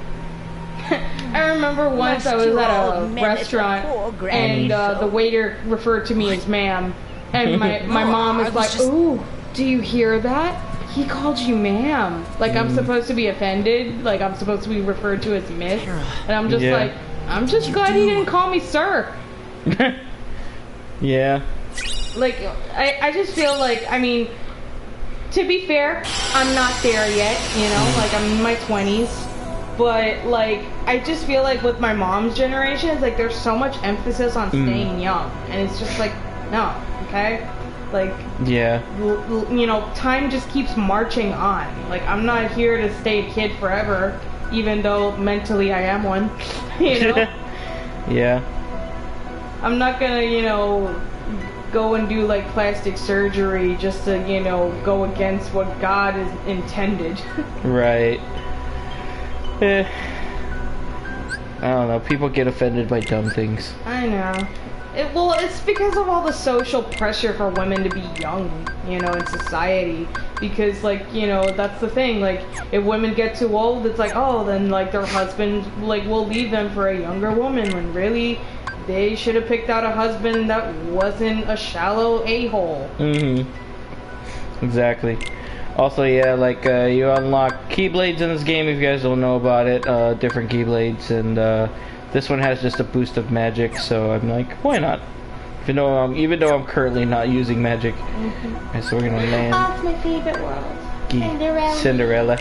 I remember once I was at a restaurant and the waiter referred to me as ma'am, and my mom was like, "Ooh, do you hear that? He called you ma'am. Like I'm supposed to be offended. Like I'm supposed to be referred to as miss." And I'm just like, I'm just glad he didn't call me sir. Yeah. Like I just feel like, I mean, to be fair, I'm not there yet. You know, like I'm in my 20s. But, like, I just feel like with my mom's generation, it's like there's so much emphasis on staying young. And it's just like, no, okay? Like, yeah. You know, time just keeps marching on. Like, I'm not here to stay a kid forever, even though mentally I am one. You know? Yeah. I'm not gonna, you know, go and do, like, plastic surgery just to, you know, go against what God has intended. Right. I don't know. People get offended by dumb things. I know. Well, it's because of all the social pressure for women to be young, you know, in society. Because, like, you know, that's the thing. Like, if women get too old, it's like, oh, then, like, their husband, like, will leave them for a younger woman. When really, they should have picked out a husband that wasn't a shallow a-hole. Exactly. Also, yeah, like, you unlock Keyblades in this game if you guys don't know about it, different Keyblades, and this one has just a boost of magic, so I'm like, why not? Even though I'm currently not using magic. Okay, so we're gonna land. Oh, it's my favorite world. Cinderella. Cinderella.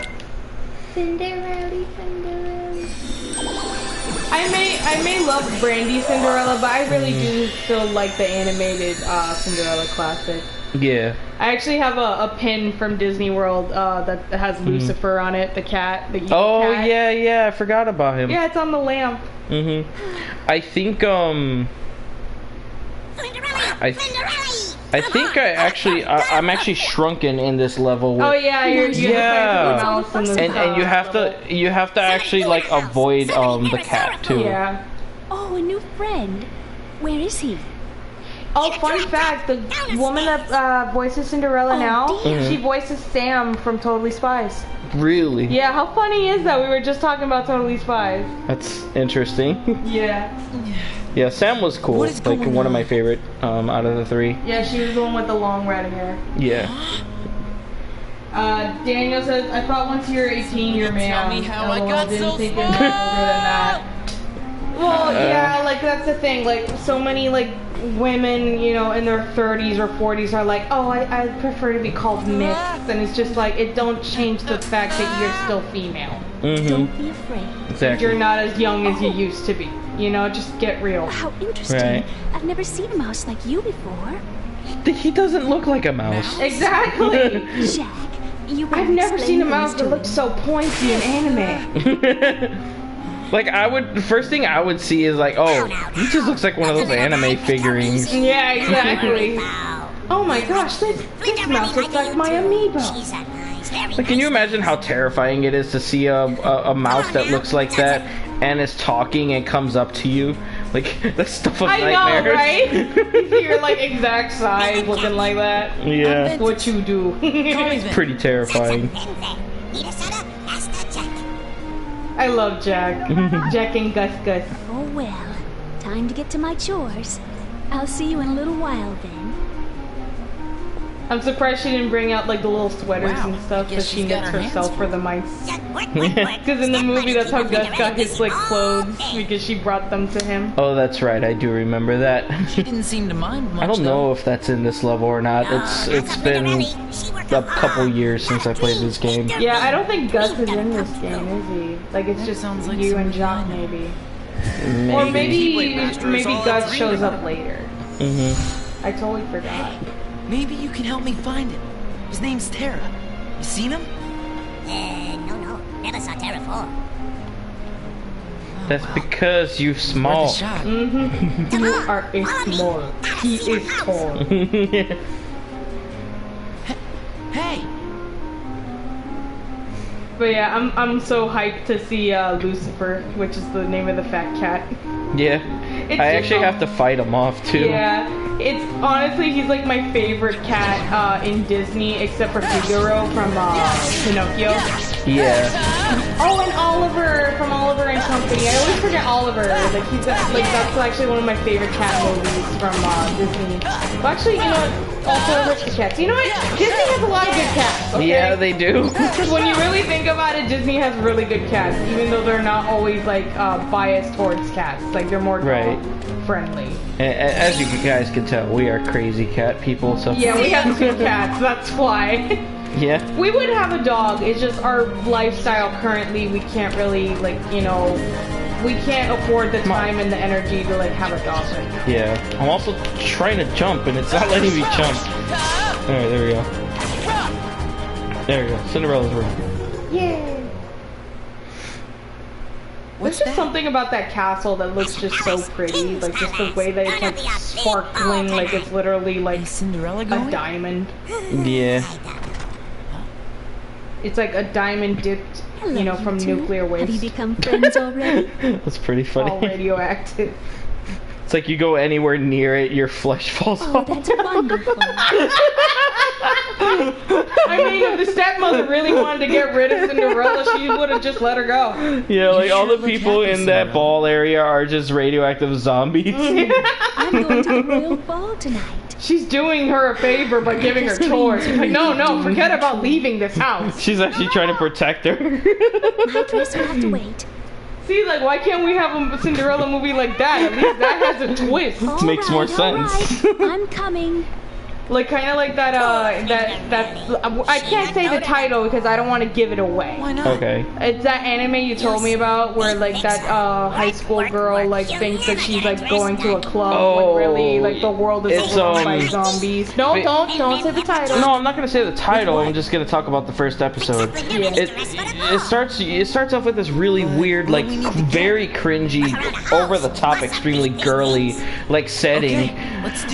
I may love Brandy Cinderella, but I really do still like the animated Cinderella classic. Yeah. I actually have a pin from Disney World that has Lucifer on it, the cat. The oh cat. yeah, I forgot about him. Yeah, it's on the lamp. I think I'm actually shrunken in this level. With, oh yeah, you're and you have to actually like avoid the cat too. Yeah. Oh, a new friend. Where is he? Oh, fun fact, the woman that voices Cinderella now, she voices Sam from Totally Spies. Really? Yeah, how funny is that? We were just talking about Totally Spies. That's interesting. Yeah. Yeah, Sam was cool. Like one of my favorite out of the three. Yeah, she was the one with the long red hair. Yeah. Daniel says, I thought once you were 18 you're male. Tell me how I got didn't so think smart. it was older than that. Well, yeah, like that's the thing. Like so many like women, you know, in their 30s or 40s are like, oh, I prefer to be called Miss, and it's just like it don't change the fact that you're still female. Don't be afraid. Exactly. You're not as young as you used to be. You know, just get real. How interesting. Right. I've never seen a mouse like you before. He doesn't look like a mouse. Exactly. Jack, you I've never seen a mouse that looks so pointy in anime. Like the first thing I would see is like, oh, he just looks like one of those anime figurines. Yeah, exactly. Oh my gosh, this mouse looks like my amiibo. Like, can you imagine how terrifying it is to see a mouse that looks like that and is talking and comes up to you? Like, that's stuff of nightmares. I know, right? You're like exact size looking like that. Yeah. What you do. It's pretty terrifying. I love Jack. Jack and Gus Gus. Oh well, time to get to my chores. I'll see you in a little while then. I'm surprised she didn't bring out like the little sweaters and stuff that she knits herself for the mice. Because in the movie, that's how Gus got his like clothes, because she brought them to him. Oh, that's right. I do remember that. She didn't seem to mind much. I don't know if that's in this level or not. It's been a couple years since I played this game. Yeah, I don't think Gus is in this game, is he? Like it's just like you and Jacques, maybe. Or maybe Gus shows up later. I totally forgot. Maybe you can help me find him. His name's Terra. You seen him? No. Never saw Terra before. That's because you're small. You are a small. He is tall. Hey! But yeah, I'm so hyped to see Lucifer, which is the name of the fat cat. Yeah. I actually have to fight him off too. Yeah, it's honestly he's like my favorite cat in Disney, except for Figaro from Pinocchio. Yeah. Oh, and Oliver from Oliver and Company. I always forget Oliver. Like that's actually one of my favorite cat movies from Disney. Well, actually, you know what? Also, Aristocats. You know what? Disney has a lot of good cats. Okay? Yeah, they do. Because when you really think about it, Disney has really good cats, even though they're not always like biased towards cats. Like they're more friendly. As you guys can tell, we are crazy cat people. So yeah, we have two cats. That's why. Yeah. We would have a dog. It's just our lifestyle currently. We can't really we can't afford the time and the energy to like have a dog right now. Yeah. I'm also trying to jump and it's not letting me jump. Alright, there we go. There we go. Cinderella's room. Yay. There's just something about that castle that looks just so pretty. Like just the way that it's like sparkling, like it's literally like Cinderella a diamond. Yeah. It's like a diamond dipped, you know, from nuclear waste. Have you become friends already? That's pretty funny. All radioactive. It's like you go anywhere near it, your flesh falls off. That's wonderful. I mean, if the stepmother really wanted to get rid of Cinderella, she would have just let her go. Yeah, like all the people in that ball area are just radioactive zombies. I'm going to the royal ball tonight. She's doing her a favor by giving her chores. She's like, no, forget about leaving this house. She's actually trying to protect her. My dress will have to wait. See, like, why can't we have a Cinderella movie like that? At least that has a twist. It makes more sense. Right. I'm coming. Like, kind of like that, I can't say the title because I don't want to give it away. Why not? Okay. It's that anime you told me about where, like, that, high school girl, like, thinks that she's, like, going to a club when really, like, the world is overrun by zombies. No, don't say the title. No, I'm not gonna say the title. I'm just gonna talk about the first episode. It starts off with this really weird, like, very cringy, over the top, extremely girly, like, setting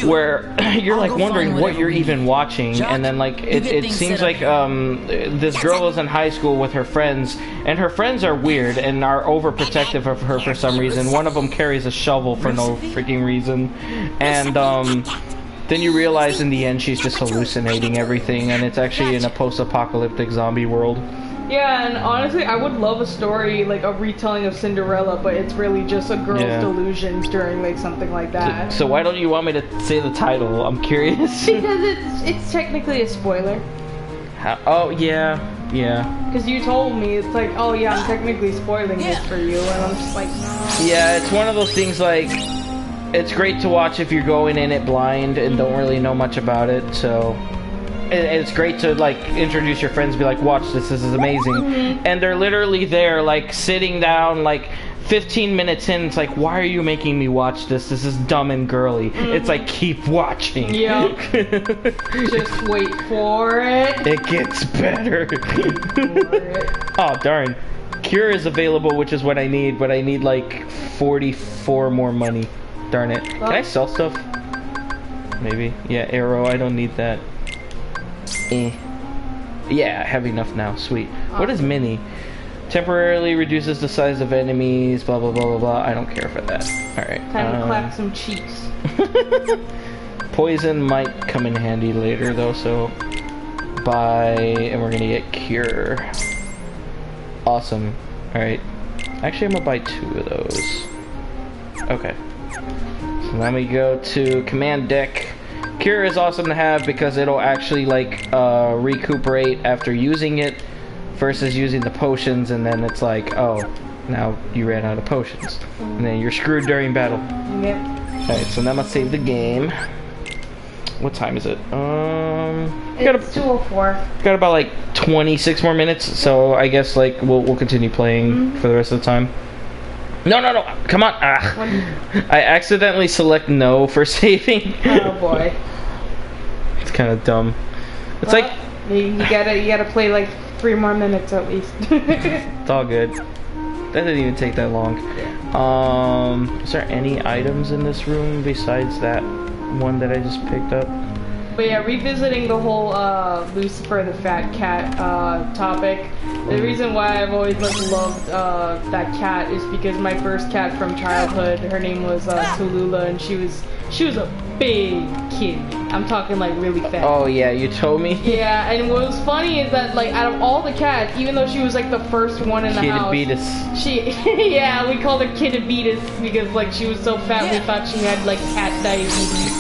where you're, like, wondering what you're even watching, and then like it seems like this girl is in high school with her friends, and her friends are weird and are overprotective of her for some reason. One of them carries a shovel for no freaking reason, and then you realize in the end she's just hallucinating everything, and it's actually in a post-apocalyptic zombie world. Yeah, and honestly, I would love a story, like a retelling of Cinderella, but it's really just a girl's delusions during like something like that. So why don't you want me to say the title? I'm curious. Because it's technically a spoiler. Oh yeah. Yeah. Because you told me, it's like, oh yeah, I'm technically spoiling this for you, and I'm just like, no. Yeah, it's one of those things like, it's great to watch if you're going in it blind and don't really know much about it, so... It's great to, like, introduce your friends, be like, watch this is amazing. And they're literally there, like, sitting down, like, 15 minutes in, it's like, why are you making me watch this? This is dumb and girly. It's like, keep watching. Yep. Just wait for it. It gets better. Oh, darn. Cure is available, which is what I need, but I need, like, 44 more money. Darn it. Can I sell stuff? Maybe. Yeah, arrow, I don't need that. Yeah, I have enough now. Sweet. What is mini? Temporarily reduces the size of enemies, blah blah blah blah blah. I don't care for that. Alright. Time to clap some cheeks. Poison might come in handy later though, so buy, and we're gonna get cure. Awesome. Alright. Actually, I'm gonna buy 2 of those. Okay. So let me go to command deck. Cure is awesome to have because it'll actually like recuperate after using it versus using the potions, and then it's like, oh, now you ran out of potions. And then you're screwed during battle. Yep. Alright, so now I'm gonna save the game. What time is it? It's 2:04. Got about like 26 more minutes, so I guess like we'll continue playing for the rest of the time. No, come on. I accidentally select no for saving. Oh boy. It's kind of dumb. It's well, like you gotta play like 3 more minutes at least. It's all good. That didn't even take that long. Is there any items in this room besides that one that I just picked up? But yeah, revisiting the whole Lucifer the Fat Cat topic. The reason why I've always loved that cat is because my first cat from childhood, her name was Tallulah, and she was a big kitty. I'm talking like really fat. Oh yeah, you told me. Yeah, and what was funny is that like out of all the cats, even though she was like the first one in the house, yeah, we called her Kitabetus because like she was so fat we thought she had like cat diabetes.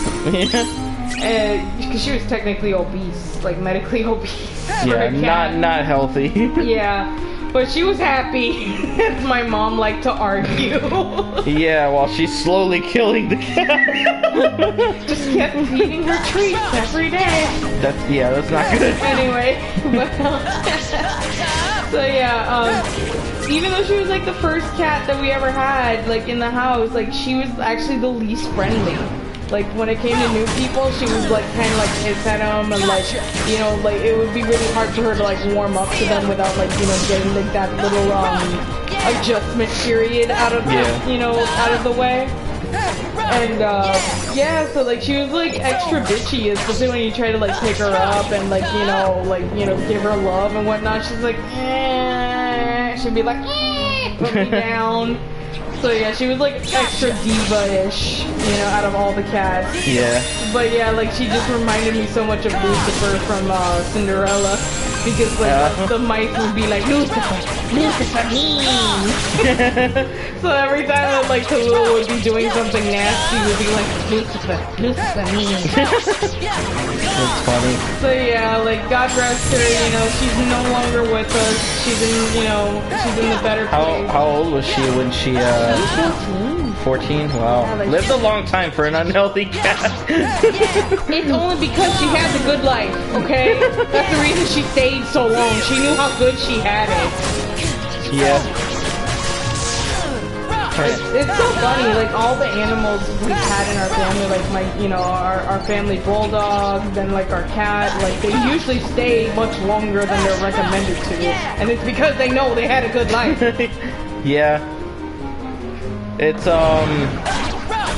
Because she was technically obese, like medically obese. Yeah, not healthy. Yeah, but she was happy. As my mom liked to argue. Yeah, while she's slowly killing the cat. Just kept feeding her treats every day. That's not good. Anyway, but so yeah, even though she was like the first cat that we ever had, like in the house, like she was actually the least friendly. Like, when it came to new people, she was, like, kind of, like, hiss at them, and, like, you know, like, it would be really hard for her to, like, warm up to them without, like, you know, getting, like, that little, adjustment period out of, you know, out of the way. And, yeah, so, like, she was, like, extra bitchy, especially when you try to, like, pick her up and, like, you know, give her love and whatnot. She's like, she'd be like, put me down. So yeah, she was like extra diva-ish, you know, out of all the cats. Yeah. But yeah, like she just reminded me so much of Lucifer from Cinderella, because like the mice would be like, Lucifer mean. So every time that like Tallulah would be doing something nasty, would be like, Lucifer mean. That's funny. So yeah, like God rest her, you know, she's no longer with us. She's in, you know, she's in the better place. How old was she when she 14? Wow. Yeah, like, lived a long time for an unhealthy cat. It's only because she had the good life, okay? That's the reason she stayed so long. She knew how good she had it. Yeah. It's so funny, like all the animals we've had in our family, like our family bulldog, then like our cat, like they usually stay much longer than they're recommended to. And it's because they know they had a good life. Yeah.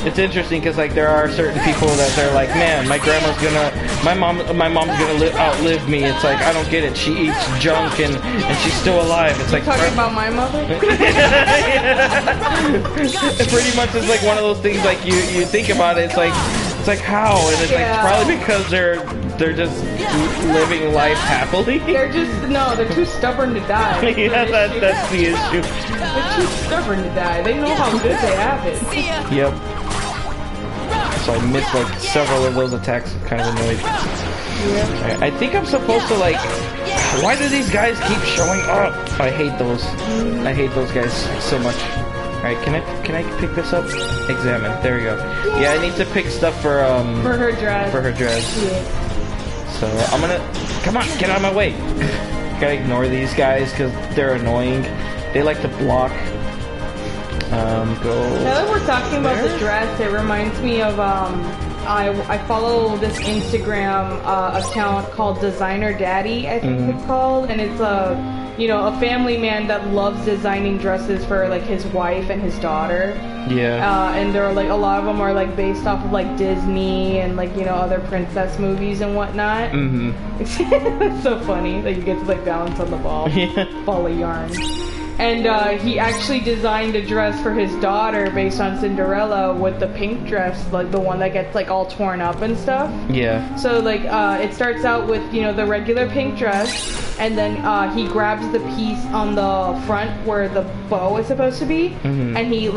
It's interesting because like there are certain people that they're like, man, my mom's gonna outlive me. It's like, I don't get it. She eats junk and she's still alive. It's like, talking about my mother. It pretty much is like one of those things. Like you think about it, it's like how, and it's like probably because they're just living life happily. They're too stubborn to die. Yeah, that's the issue. They're too stubborn to die. They know how good they have it. Yep. So I missed like several of those attacks. Kind of annoyed. Yeah. I think I'm supposed to like... Why do these guys keep showing up? I hate those. I hate those guys so much. Alright, can I pick this up? Examine. There we go. Yeah, I need to pick stuff for her dress. For her dress. Yeah. So I'm gonna... Come on, get out of my way. Gotta ignore these guys because they're annoying. They like to block. Go... Now that we're talking about the dress, it reminds me of, I follow this Instagram account called Designer Daddy, I think it's called, and it's a family man that loves designing dresses for like his wife and his daughter. Yeah. And there are like a lot of them are like based off of like Disney and like other princess movies and whatnot. It's so funny that you get to like balance on the ball, ball of yarn. And he actually designed a dress for his daughter based on Cinderella with the pink dress, like the one that gets like all torn up and stuff. Yeah. So like it starts out with the regular pink dress, and then he grabs the piece on the front where the bow is supposed to be, and he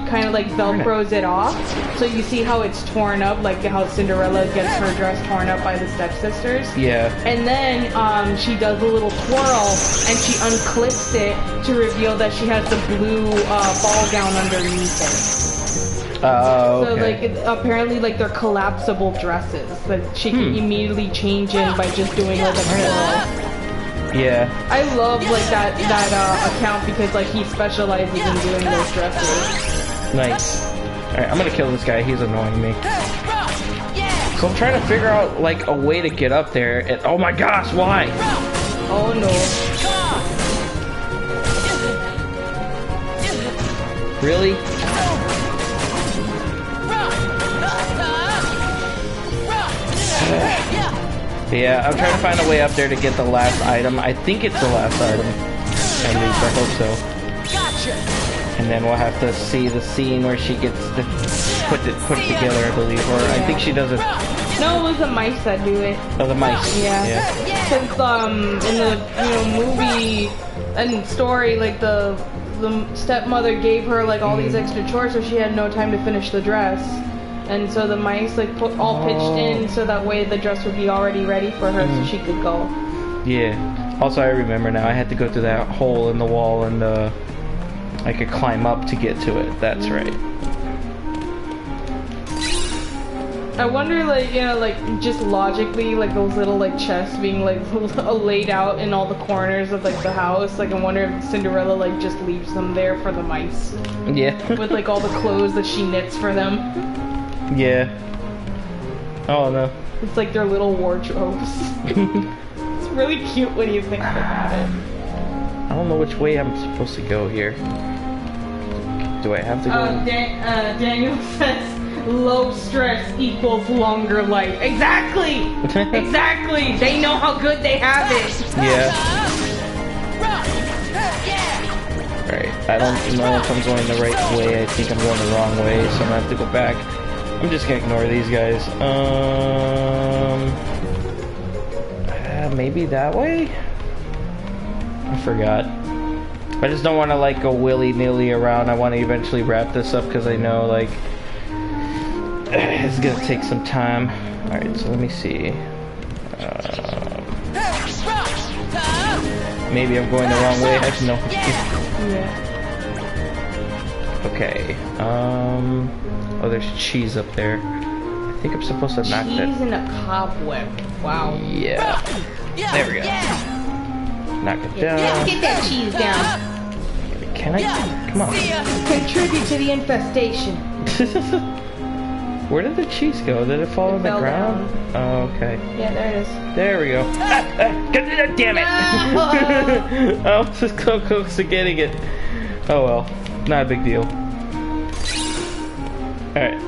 kind of like velcros it off. So you see how it's torn up, like how Cinderella gets her dress torn up by the stepsisters. Yeah. And then she does a little twirl and she unclips it to reveal that she has the blue ball gown underneath it. Oh, okay. So like apparently like they're collapsible dresses that she can immediately change in by just doing like a twirl. Yeah. I love like that account because like he specializes in doing those dresses. Nice. Alright, I'm gonna kill this guy. He's annoying me. So I'm trying to figure out like a way to get up there. And oh my gosh, why? Oh no. Really? Yeah, I'm trying to find a way up there to get the last item. I think it's the last item. At least, I hope so. And then we'll have to see the scene where she gets to put it together, I believe. Or I think she does it. No, it was the mice that do it. Oh, the mice. Yeah. Since in the movie and story, like the stepmother gave her like all these extra chores, so she had no time to finish the dress. And so the mice like all pitched in so that way the dress would be already ready for her so she could go. Yeah. Also, I remember now. I had to go through that hole in the wall and I could climb up to get to it. That's right. I wonder, like, like just logically, like those little like chests being like laid out in all the corners of like the house. Like, I wonder if Cinderella like just leaves them there for the mice. Yeah. With like all the clothes that she knits for them. Yeah. Oh no. It's like their little wardrobes. It's really cute when you think about it. I don't know which way I'm supposed to go here. Do I have to go? Daniel says low stress equals longer life. Exactly! Exactly! They know how good they have it! Yeah. Alright, I don't know if I'm going the right way. I think I'm going the wrong way, so I'm gonna have to go back. I'm just gonna ignore these guys. Maybe that way? I forgot. I just don't want to like go willy-nilly around. I want to eventually wrap this up because I know like it's gonna take some time. Alright, so let me see. Maybe I'm going the wrong way. I have no idea. Yeah. Okay. Oh, there's cheese up there. I think I'm supposed to knock that. Cheese in a cobweb. Wow. Yeah. There we go. Knock it down. Let's get that cheese down. Can I? Come on. Contribute to the infestation. Where did the cheese go? Did it fall on the ground? Down. Oh, okay. Yeah, there it is. There we go. Damn it! I was just so close to getting it. Oh well. Not a big deal. Alright.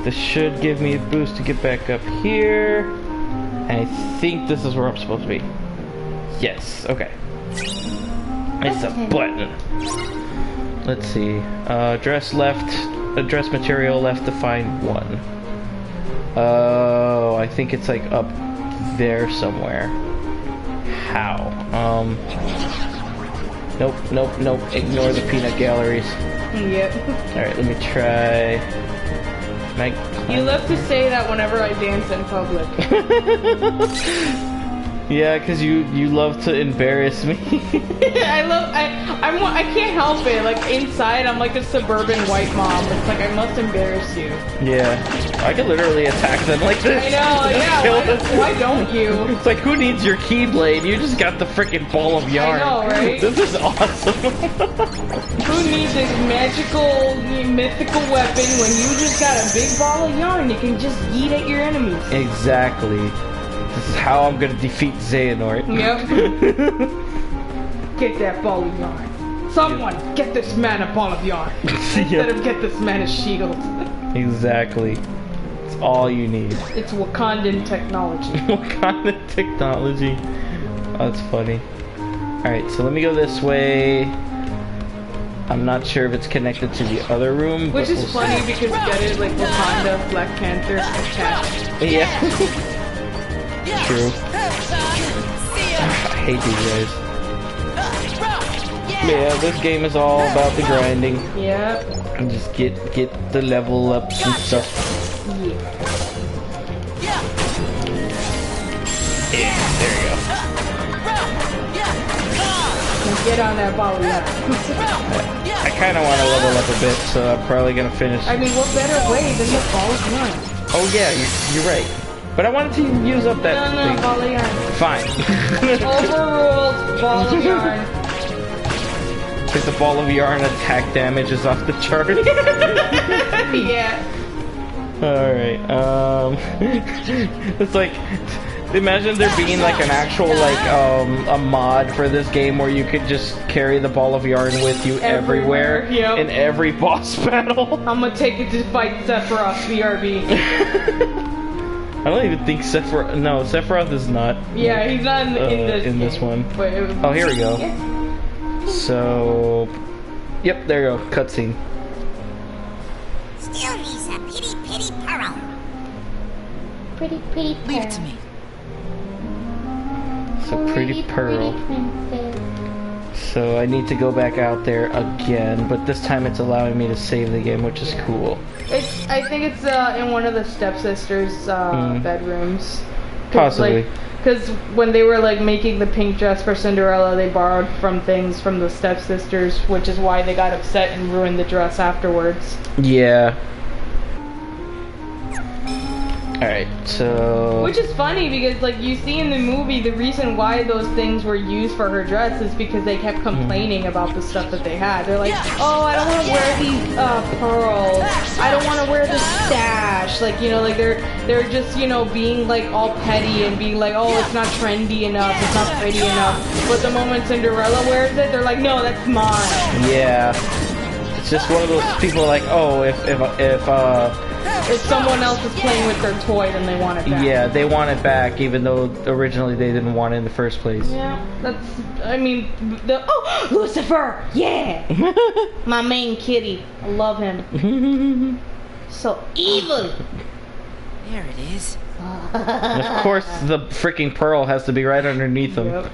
This should give me a boost to get back up here. And I think this is where I'm supposed to be. Yes, okay. It's a button. Let's see. Dress left. Dress material left to find one. Oh, I think it's like up there somewhere. How? Nope, nope, nope. Ignore the peanut galleries. Yep. Alright, let me try. You love to say that whenever I dance in public. Yeah, because you love to embarrass me. I can't help it. Like inside, I'm like a suburban white mom. It's like I must embarrass you. Yeah, I could literally attack them like this. I know, yeah. Why don't you? It's like, who needs your Keyblade? You just got the freaking ball of yarn. I know, right? This is awesome. Who needs this magical, mythical weapon when you just got a big ball of yarn you can just yeet at your enemies? Exactly. This is how I'm gonna defeat Xehanort. Yep. Get that ball of yarn. Someone get this man a ball of yarn. Instead of get this man a shield. Exactly. It's all you need. It's Wakandan technology. Wakandan technology. Oh, that's funny. Alright, so let me go this way. I'm not sure if it's connected to the other room. Which is funny because get it, like Wakanda, Black Panther, attached. Yeah. True. I hate these guys. Yeah, this game is all about the grinding. Yep. And just get the level ups and stuff. Yeah, there you go. Get on that ball of yarn. I kind of want to level up a bit, so I'm probably gonna finish. I mean, what better way than the ball of yarn? Oh yeah, you're right. But I wanted to use up that thing. No, ball of yarn. Fine. Overruled, ball of yarn. Because the ball of yarn attack damage is off the chart. Yeah. Alright, it's like, imagine there being like an actual like a mod for this game where you could just carry the ball of yarn with you everywhere in every boss battle. I'm gonna take it to fight Sephiroth, BRB. I don't even think Sephiroth. No, Sephiroth is not. Yeah, he's not in this one. But oh, here we go. Yeah. So, yep, there you go. Cutscene. Still, he's a pretty pearl. Pretty pearl. Leave it to me. So pretty pearl. Princess. So I need to go back out there again, but this time it's allowing me to save the game, which is cool. I think it's in one of the stepsisters' bedrooms. Possibly. Because when they were like making the pink dress for Cinderella, they borrowed from things from the stepsisters, which is why they got upset and ruined the dress afterwards. Yeah. Alright, so... Which is funny because, like, you see in the movie, the reason why those things were used for her dress is because they kept complaining about the stuff that they had. They're like, oh, I don't want to wear these pearls. I don't want to wear the stash. Like, you know, like, they're just, you know, being, like, all petty and being like, oh, it's not trendy enough, it's not pretty enough. But the moment Cinderella wears it, they're like, no, that's mine. Yeah. It's just one of those people like, oh, if someone else is playing with their toy, then they want it back. Yeah, they want it back, even though originally they didn't want it in the first place. Yeah, that's, I mean, oh, Lucifer! Yeah! My main kitty. I love him. So evil! There it is. And of course, the freaking pearl has to be right underneath him. Yep.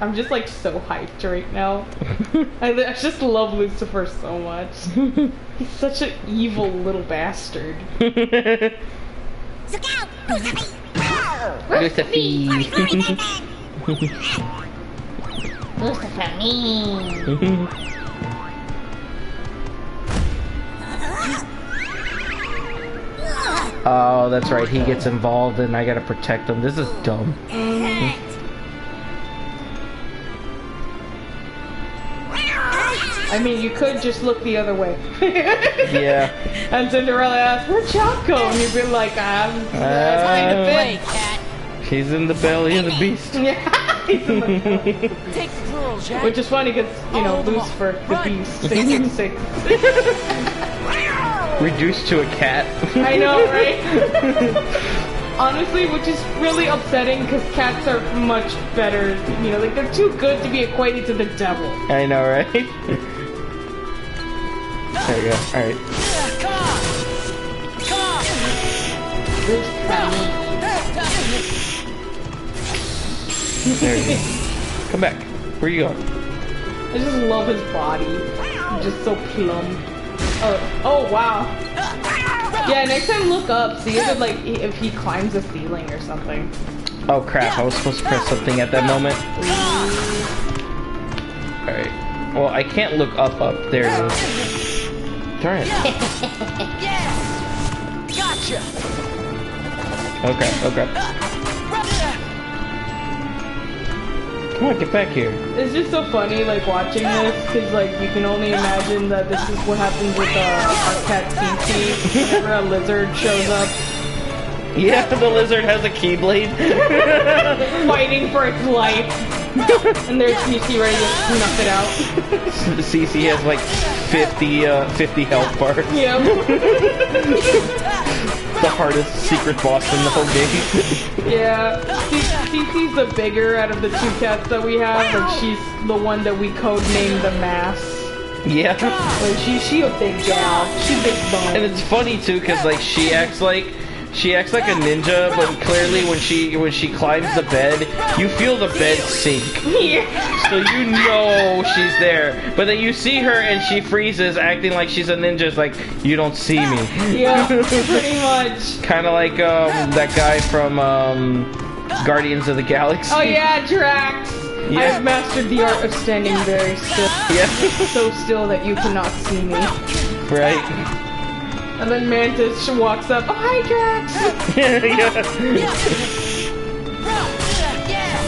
I'm just like so hyped right now. I just love Lucifer so much. He's such an evil little bastard. Look out! Lucifer! Lucifer mean. Oh, that's right. He gets involved and I gotta protect him. This is dumb. I mean, you could just look the other way. Yeah. And Cinderella asked, where'd Choco? And you'd be like, I'm trying to play, cat. He's in the belly of the beast. Yeah, he's in the belly. Take the pearl, Jack. Which is funny because, you know, Lucifer, the beast, 666. Reduced to a cat. I know, right? Honestly, which is really upsetting because cats are much better, you know, like they're too good to be equated to the devil. I know, right? There we go, alright. Come on! Come on! There we go. Come back. Where you going? I just love his body. Just so plump. Oh wow. Yeah, next time look up. See if it, like, if he climbs a ceiling or something. Oh crap, I was supposed to press something at that moment. Alright. Well, I can't look up. There it is. Darn it. Gotcha. Okay. Come on, get back here. It's just so funny, like, watching this, because, like, you can only imagine that this is what happens with our cat Camy whenever a lizard shows up. Yeah, the lizard has a keyblade. Fighting for its life. And there's CC ready to snuff it out. CC has like 50 health bars. Yep. The hardest secret boss in the whole game. Yeah. CC's the bigger out of the two cats that we have, and she's the one that we codenamed the Mass. Yeah. Like, she a big gal. She's big bone. And it's funny too, cause like she acts like a ninja, but clearly when she climbs the bed, you feel the bed sink. Yeah. So you know she's there. But then you see her and she freezes, acting like she's a ninja. It's like, you don't see me. Yeah, pretty much. Kind of like that guy from Guardians of the Galaxy. Oh yeah, Drax. Yeah. I have mastered the art of standing very still. Yeah. So still that you cannot see me. Right. And then Mantis walks up. Oh, hi, Drax!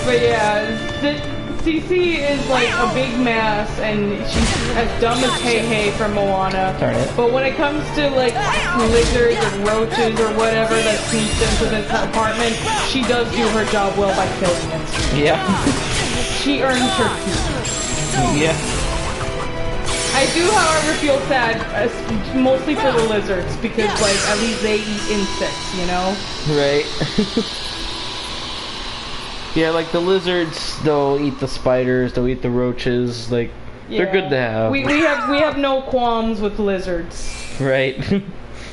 But yeah, CC is like a big mass, and she's as dumb as Hey Hey from Moana. Darn it. But when it comes to like lizards and roaches or whatever that sneaks into this apartment, she does do her job well by killing it. Yeah. She earns her keep. Yeah. I do, however, feel sad, mostly for the lizards, because, like, at least they eat insects, you know? Right. Yeah, like the lizards, they'll eat the spiders, they'll eat the roaches, like, they're good to have. We have no qualms with lizards. Right.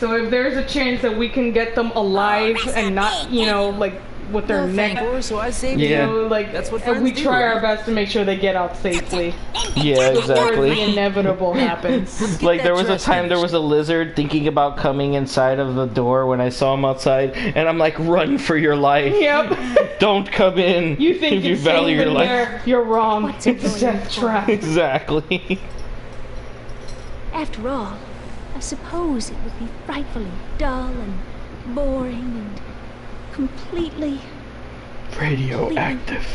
So if there's a chance that we can get them alive and not, you know, like, with their neck, so I saved you know, like, that's what we try our best to make sure they get out safely. Yeah, Before exactly. the inevitable happens. Like there was a time there was a lizard thinking about coming inside of the door when I saw him outside, and I'm like, run for your life. Yep. Don't come in. You think if you it's value safe your in life. there? You're wrong. It's a death trap. Exactly. After all, I suppose it would be frightfully dull and boring and completely radioactive.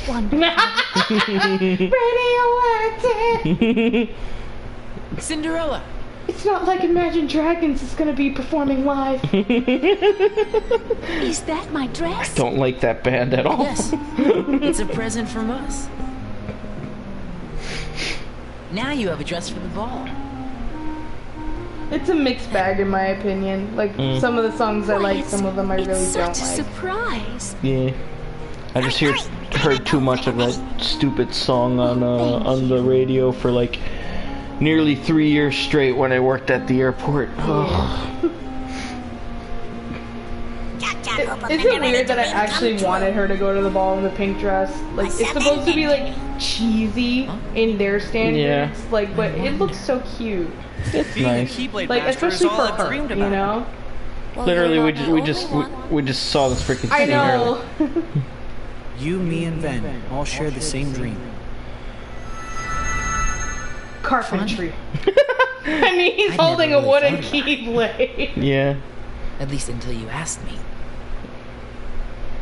Radioactive. Cinderella. It's not like Imagine Dragons is gonna be performing live. Is that my dress? I don't like that band at all. Yes. It's a present from us. Now you have a dress for the ball. It's a mixed bag in my opinion. Like some of the songs I like, some of them I really don't like. Such a surprise. Yeah. I just heard too much of that stupid song on the radio for like nearly 3 years straight when I worked at the airport. Is it weird that I actually wanted her to go to the ball in the pink dress? Like, it's supposed to be like cheesy in their standards, Yeah. like, but it looks so cute. It's nice. Like, especially for her, you know? Literally, we just saw this freaking I scene know. earlier. You, me, and Ben all share the same dream. Carpentry. I mean, he's holding a wooden keyblade. Yeah. At least until you asked me.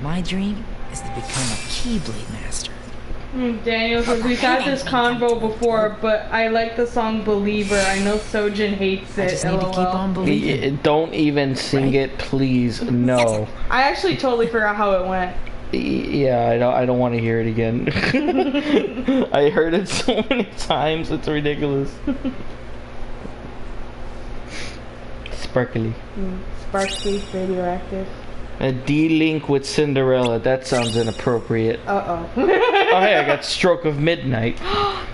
My dream is to become a Keyblade Master. Daniel says, we've had this convo before, but I like the song Believer. I know Sojin hates it. I just need to keep on believing. Don't even sing it, please. No. I actually totally forgot how it went. Yeah, I don't want to hear it again. I heard it so many times, it's ridiculous. Sparkly. Sparkly, radioactive. A D-Link with Cinderella. That sounds inappropriate. Uh-oh. Oh, hey, I got Stroke of Midnight.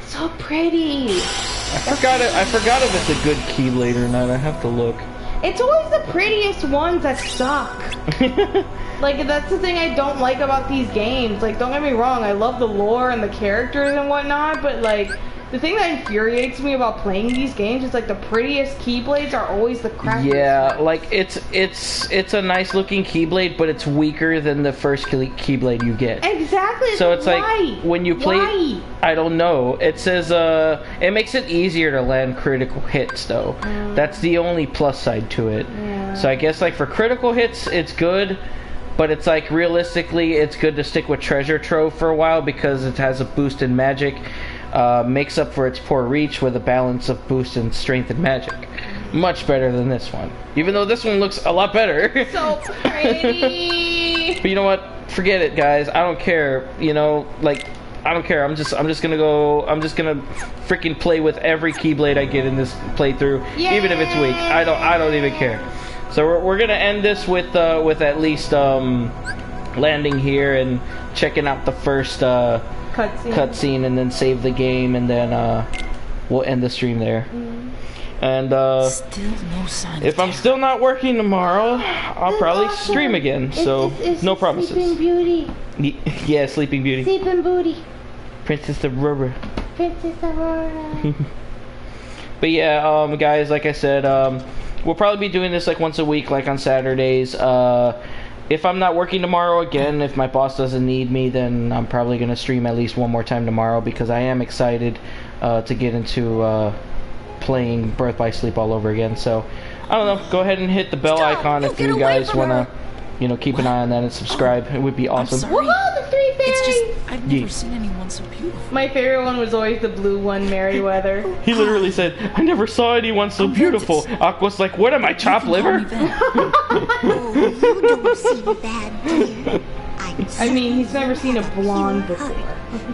So pretty. I forgot if it's a good Keyblade or not. I have to look. It's always the prettiest ones that suck. Like, that's the thing I don't like about these games. Like, don't get me wrong, I love the lore and the characters and whatnot, but like, the thing that infuriates me about playing these games is like the prettiest Keyblades are always the crappiest. Yeah, like it's a nice looking Keyblade, but it's weaker than the first Keyblade you get. Exactly. So it's why? like when you play. Why? I don't know. It says it makes it easier to land critical hits though. That's the only plus side to it. Yeah. So I guess like for critical hits, it's good. But it's like realistically, it's good to stick with Treasure Trove for a while because it has a boost in magic. Makes up for its poor reach with a balance of boost in strength and magic. Much better than this one. Even though this one looks a lot better. So pretty. But you know what? Forget it, guys. I don't care. You know, like, I don't care. I'm just gonna freaking play with every Keyblade I get in this playthrough, even if it's weak. I don't even care. So we're gonna end this with at least landing here and checking out the first cutscene and then save the game, and then we'll end the stream there. And still no sign if I'm still not working tomorrow, I'll probably stream again. So no promises. Sleeping Beauty. Yeah, Sleeping Beauty. Sleeping Beauty. Princess Aurora. Princess Aurora. But yeah, guys, like I said, we'll probably be doing this like once a week, like on Saturdays. If I'm not working tomorrow again, if my boss doesn't need me, then I'm probably going to stream at least one more time tomorrow because I am excited to get into playing Birth by Sleep all over again. So, I don't know. Go ahead and hit the bell icon if you guys want to, you know, keep an eye on that and subscribe. It would be awesome. Whoa, the three fairies! It's just, I've never seen anyone so beautiful. My favorite one was always the blue one, Merryweather. He literally said, I never saw anyone so beautiful. Aqua's like, what am I, chopped liver? Oh, you don't see bad, dear. I mean, he's never seen a blonde before.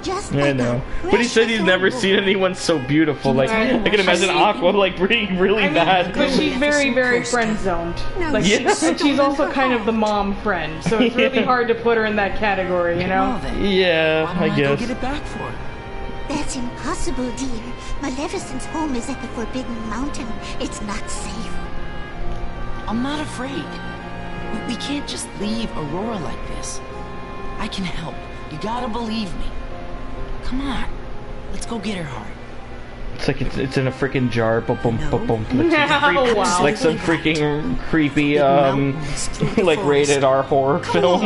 Just I know. But he said he's never seen anyone so beautiful. Like, I can imagine Aqua, like, being really bad. But she's very, very friend-zoned. Like, and she's also kind of the mom friend, so it's really hard to put her in that category, you know? Yeah, I guess. Go get it back for her? That's impossible, dear. Maleficent's home is at the Forbidden Mountain. It's not safe. I'm not afraid. We can't just leave Aurora like this. I can help. You gotta believe me. Come on. Let's go get her heart. It's like it's in a freaking jar. Boom, boom, boom, boom. Like some freaking creepy, like rated R horror film.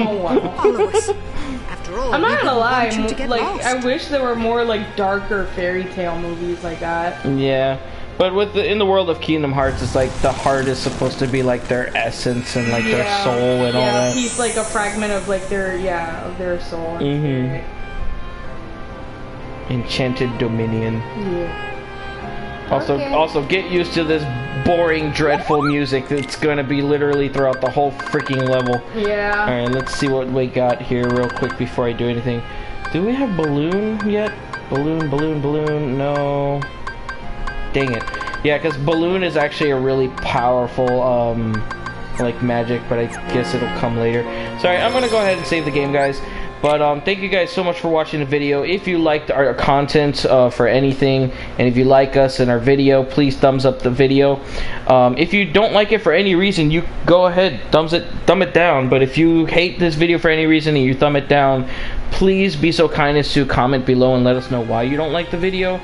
I'm not gonna lie. Like, I wish there were more like darker fairy tale movies like that. Yeah. But in the world of Kingdom Hearts, it's like the heart is supposed to be like their essence and like their soul and all that. He's like a fragment of like their soul. Enchanted Dominion. Yeah. Also get used to this boring, dreadful music that's going to be literally throughout the whole freaking level. Yeah. All right, let's see what we got here real quick before I do anything. Do we have Balloon yet? Balloon. No. Dang it. Yeah, because Balloon is actually a really powerful, like, magic, but I guess it'll come later. Sorry, I'm going to go ahead and save the game, guys. But, thank you guys so much for watching the video. If you liked our content for anything, and if you like us and our video, please thumbs up the video. If you don't like it for any reason, you go ahead, thumb it down. But if you hate this video for any reason and you thumb it down, please be so kind as to comment below and let us know why you don't like the video,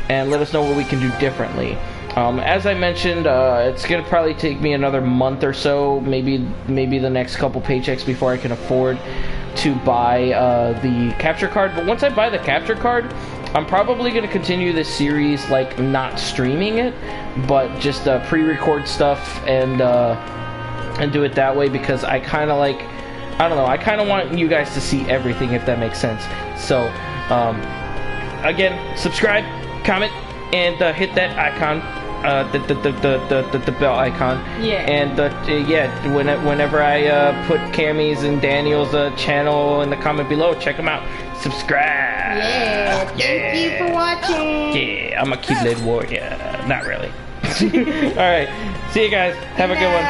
and let us know what we can do differently. As I mentioned, it's going to probably take me another month or so, maybe the next couple paychecks before I can afford to buy the capture card. But once I buy the capture card, I'm probably going to continue this series, like, not streaming it, but just pre-record stuff and do it that way, because I kind of like, I don't know, I kind of want you guys to see everything, if that makes sense. So, again, subscribe, comment, and hit that icon, the bell icon. Yeah. And yeah, whenever I put Camy's and Daniel's channel in the comment below, check them out. Subscribe. Yeah. Thank you for watching. Yeah, I'm a Keyblade warrior. Not really. All right. See you guys. Have a good one.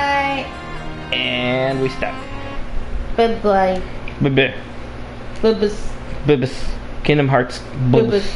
And we stop. Bye bye. Bye bye. Bubus. Bubus. Kingdom Hearts. Bubus.